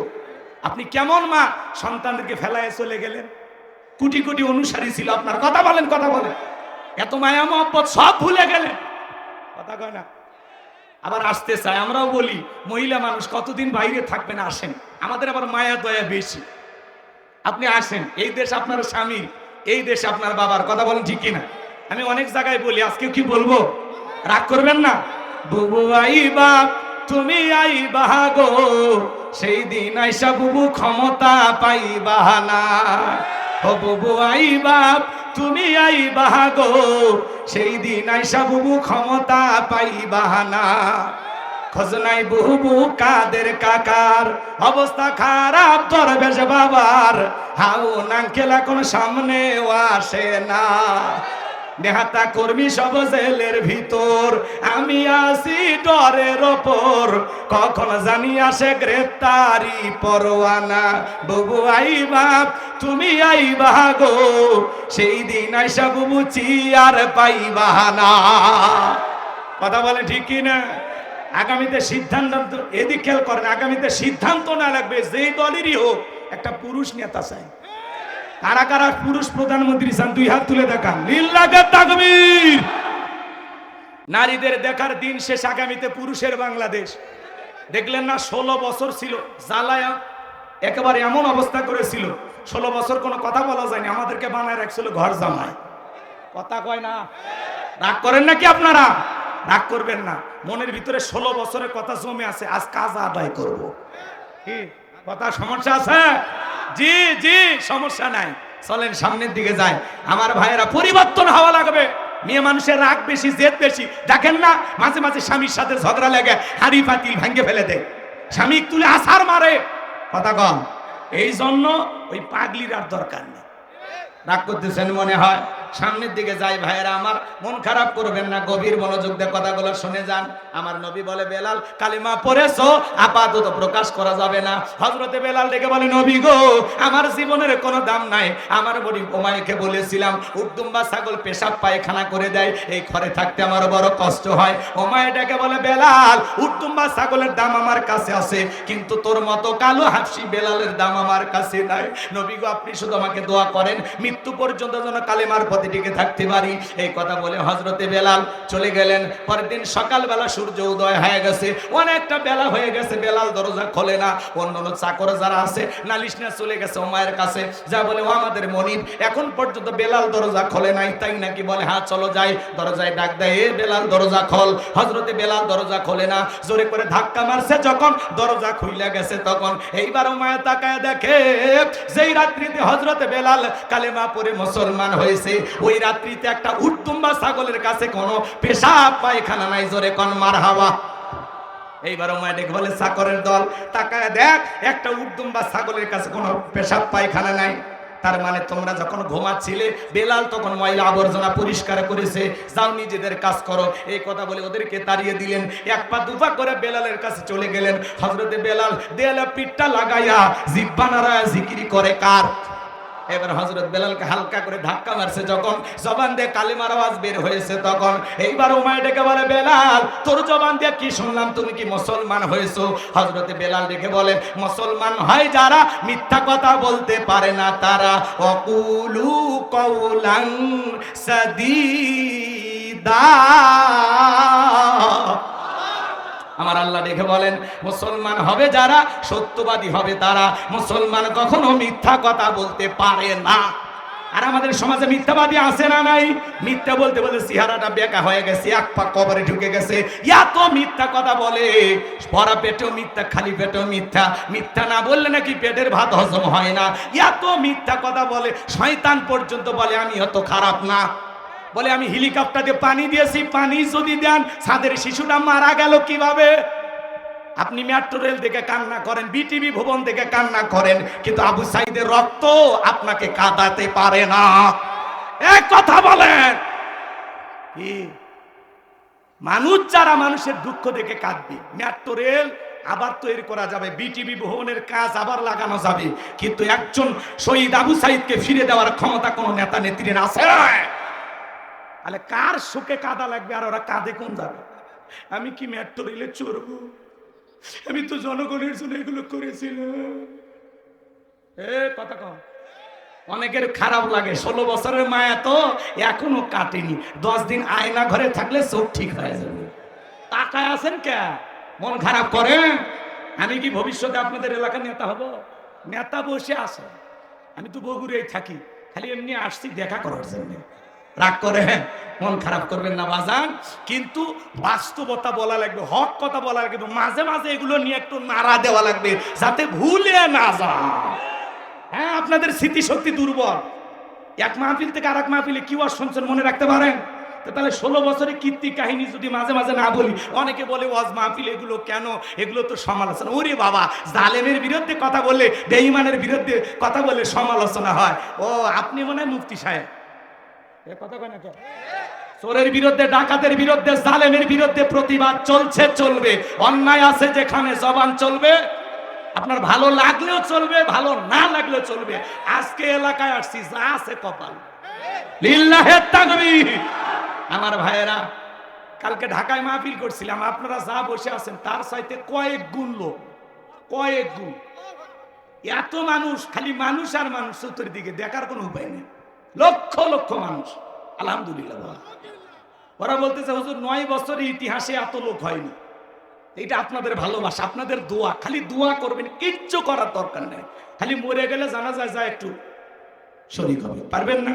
আপনি কেমন মা সন্তানদেরকে ফেলায় চলে গেলেন? কোটি কোটি অনুসারী ছিল আপনার। কথা বলেন, কথা বলেন। এত মায়া মহব্বত সব ভুলে গেলেন। কথা কয় না। আবার আসতে চায়। আমরাও বলি মহিলা মানুষ কতদিন বাইরে থাকবেন, আসেন। আমাদের আবার মায়া দয়া বেশি। আপনি আসেন, এই দেশ আপনার স্বামী, এই দেশ আপনার বাবার। কথা বলেন ঠিক কিনা? আমি অনেক জায়গায় বলি, আজকে কি বলবো, রাগ করবেন না। বুবু আইবা তুমি আইবা গো, সেই দিন আইসা বুবু ক্ষমতা পাইবা না। ও বুবু আইবা তুমি আইবা গো, সেই দিন আইসা বুবু ক্ষমতা পাইবা না। খোঁজ নাই বুবু কাদের কাকার, অবস্থা খারাপ দরবেশ বাবার, হাউ নাঙ্কেল এখন সামনেও আসে না। নেহাতা কর্মী সব জেলের ভিতর, আমি আসি ডরের ওপর, কখন জানি আসে গ্রেপ্তারি পরোয়ানা। বুবু আইবা, তুমি আইবা গো, সেই দিন আইসা বুবু চিয়ার পাইবা না। কথা বলে ঠিক কি না? আগামীতে সিদ্ধান্ত, এদিক খেয়াল করেন, আগামীতে সিদ্ধান্ত না লাগবে যেই দলেরই হোক একটা পুরুষ নেতা চাই। কারা কারা পুরুষ প্রধানমন্ত্রী চান? দুই হাত তুলে দেখান। লিল্লাহে তাকবীর। নারীদের দেখার দিন শেষ, আগামীতে পুরুষের বাংলাদেশ। দেখলেন না 16 বছর ছিল জ্বালায়া, একেবারে এমন অবস্থা করেছিল 16 বছর কোনো কথা বলা যায়নি, আমাদেরকে বানায় রাখছিল ঘর জামাই। কথা কয় না? রাগ করেন নাকি আপনারা? রাগ করবেন না, মনের ভিতরে 16 বছরের কথা জমে আছে, আজ কাজ আদায় করব। কি কথা, সমস্যা আছে? জি জি, সমস্যা নাই, চলেন সামনের দিকে যাই। আমার ভাইয়েরা, পরিবর্তন হওয়া লাগবে। মেয়ে মানুষের রাগ বেশি, জেদ বেশি। দেখেন না মাঝে মাঝে স্বামীর সাথে ঝগড়া লাগে, হাড়ি পাতিল ভেঙে ফেলে দেয়, স্বামী তুলে আছাড় মারে। কথা কম। এই জন্য ওই পাগলির আর দরকার নেই। রাগ করতেছেন মনে হয়? সামনের দিকে যাই ভাইয়েরা আমার, মন খারাপ করবেন না, গভীর মনোযোগ দিয়ে কথাগুলো শুনে যান। আমার নবী বলে, বেলাল কালিমা পড়েছো, আপাতত প্রকাশ করা যাবে না। হযরতে বেলাল ডেকে বলে, নবী গো, আমার জীবনের কোনো দাম নাই। আমার বড়ি ওমাইকে বলেছিলাম উটদুম্বা ছাগল পেশাব পায়খানা করে দেয়, এই ঘরে থাকতে আমার বড় কষ্ট হয়। ওমাই ডেকে বলে, বেলাল উটদুম্বা ছাগলের দাম আমার কাছে আছে, কিন্তু তোর মতো কালো হাফসি বেলালের দাম আমার কাছে নাই। নবী গো, আপনি শুধু আমাকে দোয়া করেন মৃত্যু পর্যন্ত যেন কালেমার পথে টিকে থাকতে পারি। এই কথা বলে হযরতে বেলাল চলে গেলেন। পরের দিন সকালবেলা সূর্য উদয় হয়ে গেছে, অনেকটা বেলা হয়ে গেছে, বেলাল দরজা খোলে না। অন্যান্য চাকর যারা আছে নালিশ নিয়ে চলে গেছে ওমায়ের কাছে, যা বলে, ও আমাদের মনিব, এখন পর্যন্ত বেলাল দরজা খোলে নাই, তাই নাকি? বলে, হ্যাঁ চলো যাই। দরজায় ডাক দেয়, এ বেলাল দরজা খোল। হযরতে বেলাল দরজা খোলে না, জোরে করে ধাক্কা মারছে, যখন দরজা খুইলা গেছে তখন এইবার ওমায়া তাকায় দেখে যেই রাত্রিতে হযরতে বেলাল কালেমা পড়ে মুসলমান হয়েছে, ওই রাত্রিতে একটা উটদুম্বা ছাগলের কাছে কোনো পেশাব পায়খানা নাই। জোরে কোন মারহাবা। এইবার ওমায় ডেকে বলে, চাকরের দল তাকায় দেখ, একটা উটদুম্বা ছাগলের কাছে কোনো পেশাব পায়খানা নাই। তার মানে তোমরা যখন ঘুমাচ্ছিলে বেলাল তখন ময়লা আবর্জনা পরিষ্কার করেছে, যাও নিজেদের কাজ করো। এই কথা বলে ওদেরকে তাড়িয়ে দিলেন। এক পা দুপা করে বেলালের কাছে চলে গেলেন। হযরতে বেলাল দেয়ালে পিঠটা লাগাইয়া জিহ্বা নাড়ায়া জিকির করে কার? এবার হযরত বেলালকে হালকা করে ধাক্কা মারছে, যখন জবান দিয়ে কালিমার আওয়াজ বের হয়েছে তখন এইবার ওমায় ডেকে বলে, বেলাল তোর জবান দিয়ে কি শুনলাম, তুমি কি মুসলমান হয়েছো? হযরতে বেলাল ডেকে বলে, মুসলমান হয় যারা মিথ্যা কথা বলতে পারে না তারা। অকুলু কওলান সাদীদা। আমার আল্লাহ দেখে বলেন, মুসলমান হবে যারা, সত্যবাদী হবে তারা। মুসলমান কখনো মিথ্যা কথা বলতে পারে না। আর আমাদের সমাজে মিথ্যাবাদী আছে না নাই? মিথ্যা বলতে বলতে চেহারাটা বেঁকা হয়ে গেছে, এক পা কবরে ঢুকে গেছে। এত মিথ্যা কথা বলে, ভরা পেটেও মিথ্যা, খালি পেটেও মিথ্যা। মিথ্যা না বললে নাকি পেটের ভাত হজম হয় না। এত মিথ্যা কথা বলে, শয়তান পর্যন্ত বলে আমি অত খারাপ না। বলে, আমি হেলিকপ্টার দিয়ে পানি দিয়েছি, পানি যদি দেন ছাদের শিশুটা মারা গেল কিভাবে? আপনি মেট্রো রেল দেখে কান্না করেন, বিটিভি ভবন দেখে কান্না করেন, কিন্তু আবু সাইদের রক্ত আপনাকে কাঁদাতে পারে না। এক কথা বলেন, কি মানুষ যারা মানুষের দুঃখ দেখে কাঁদবে, মেট্রো রেল আবার তৈরি করা যাবে, বিটিভি ভবনের কাজ আবার লাগানো যাবে, কিন্তু একজন শহীদ আবু সাইদকে ফিরে দেওয়ার ক্ষমতা কোন নেতা নেত্রীর আছে? তাহলে কার শোকে কাঁদা লাগবে? আর ওরা কাঁদে কোন যাবে? আমি কি মেট্রো রেলে চড়বো? আমি তো জনগণের জন্য এগুলো করেছিলাম। কথা কম। অনেকের খারাপ লাগে, 16 বছরের মায়া তো এখনো কাটেনি। 10 দিন আয়না ঘরে থাকলে চোখ ঠিক হয়ে যাবে। তাকায় আছেন কে? মন খারাপ করেন? আমি কি ভবিষ্যতে আপনাদের এলাকার নেতা হব? নেতা বসে আছে, আমি তো বগুড়ায় থাকি, খালি এমনি আসছি দেখা করার জন্য। রাগ করে মন খারাপ করবেন না বাজান, কিন্তু বাস্তবতা বলা লাগবে, হক কথা বলা লাগবে, মাঝে মাঝে এগুলো নিয়ে একটু নাড়া দেওয়া লাগবে যাতে ভুলে না যায়। হ্যাঁ, আপনাদের স্মৃতিশক্তি দুর্বল, এক মাহফিল থেকে আর এক মাহফিলে কি ওয়াজ শুনছেন মনে রাখতে পারেন? তাহলে 16 বছরের কীর্তি কাহিনী যদি মাঝে মাঝে না বলি, অনেকে বলে ওয়াজ মাহফিল এগুলো কেন, এগুলো তো সমালোচনা। ওরে বাবা, জালেমের বিরুদ্ধে কথা বললে, বেঈমানের বিরুদ্ধে কথা বললে সমালোচনা হয়। ও আপনি মনে হয় মুফতি সাহেব, এ কথা কয় না কেন? চোরের বিরুদ্ধে, ডাকাতের বিরুদ্ধে, জালেমের বিরুদ্ধে প্রতিবাদ চলছে, চলবে। অন্যায় আছে যেখানে জবান চলবে। আপনার ভালো লাগলেও চলবে, ভালো না লাগলেও চলবে। আজকে এলাকায় আসছি, যা আছে কপাল। লিল্লাহে তাকবীর। আমার ভাইয়েরা, কালকে ঢাকায় মাহফিল করছিলাম, আপনারা যা বসে আছেন তার চাইতে কয়েক গুণ লোক, কয়েক গুণ। এত মানুষ, খালি মানুষ আর মানুষ, চতুর্দিকে দেখার কোনো উপায় নেই। লক্ষ লক্ষ মানুষ, আলহামদুলিল্লাহ। ওরা বলতেছে হুজুর 9 বছরের ইতিহাসে এত লোক হয়নি। এটা আপনাদের ভালোবাসা, আপনাদের দোয়া। খালি দোয়া করবেন, কিচ্ছু করার দরকার নেই। খালি মরে গেলে জানা যায় একটু শরীক হবে, পারবেন না?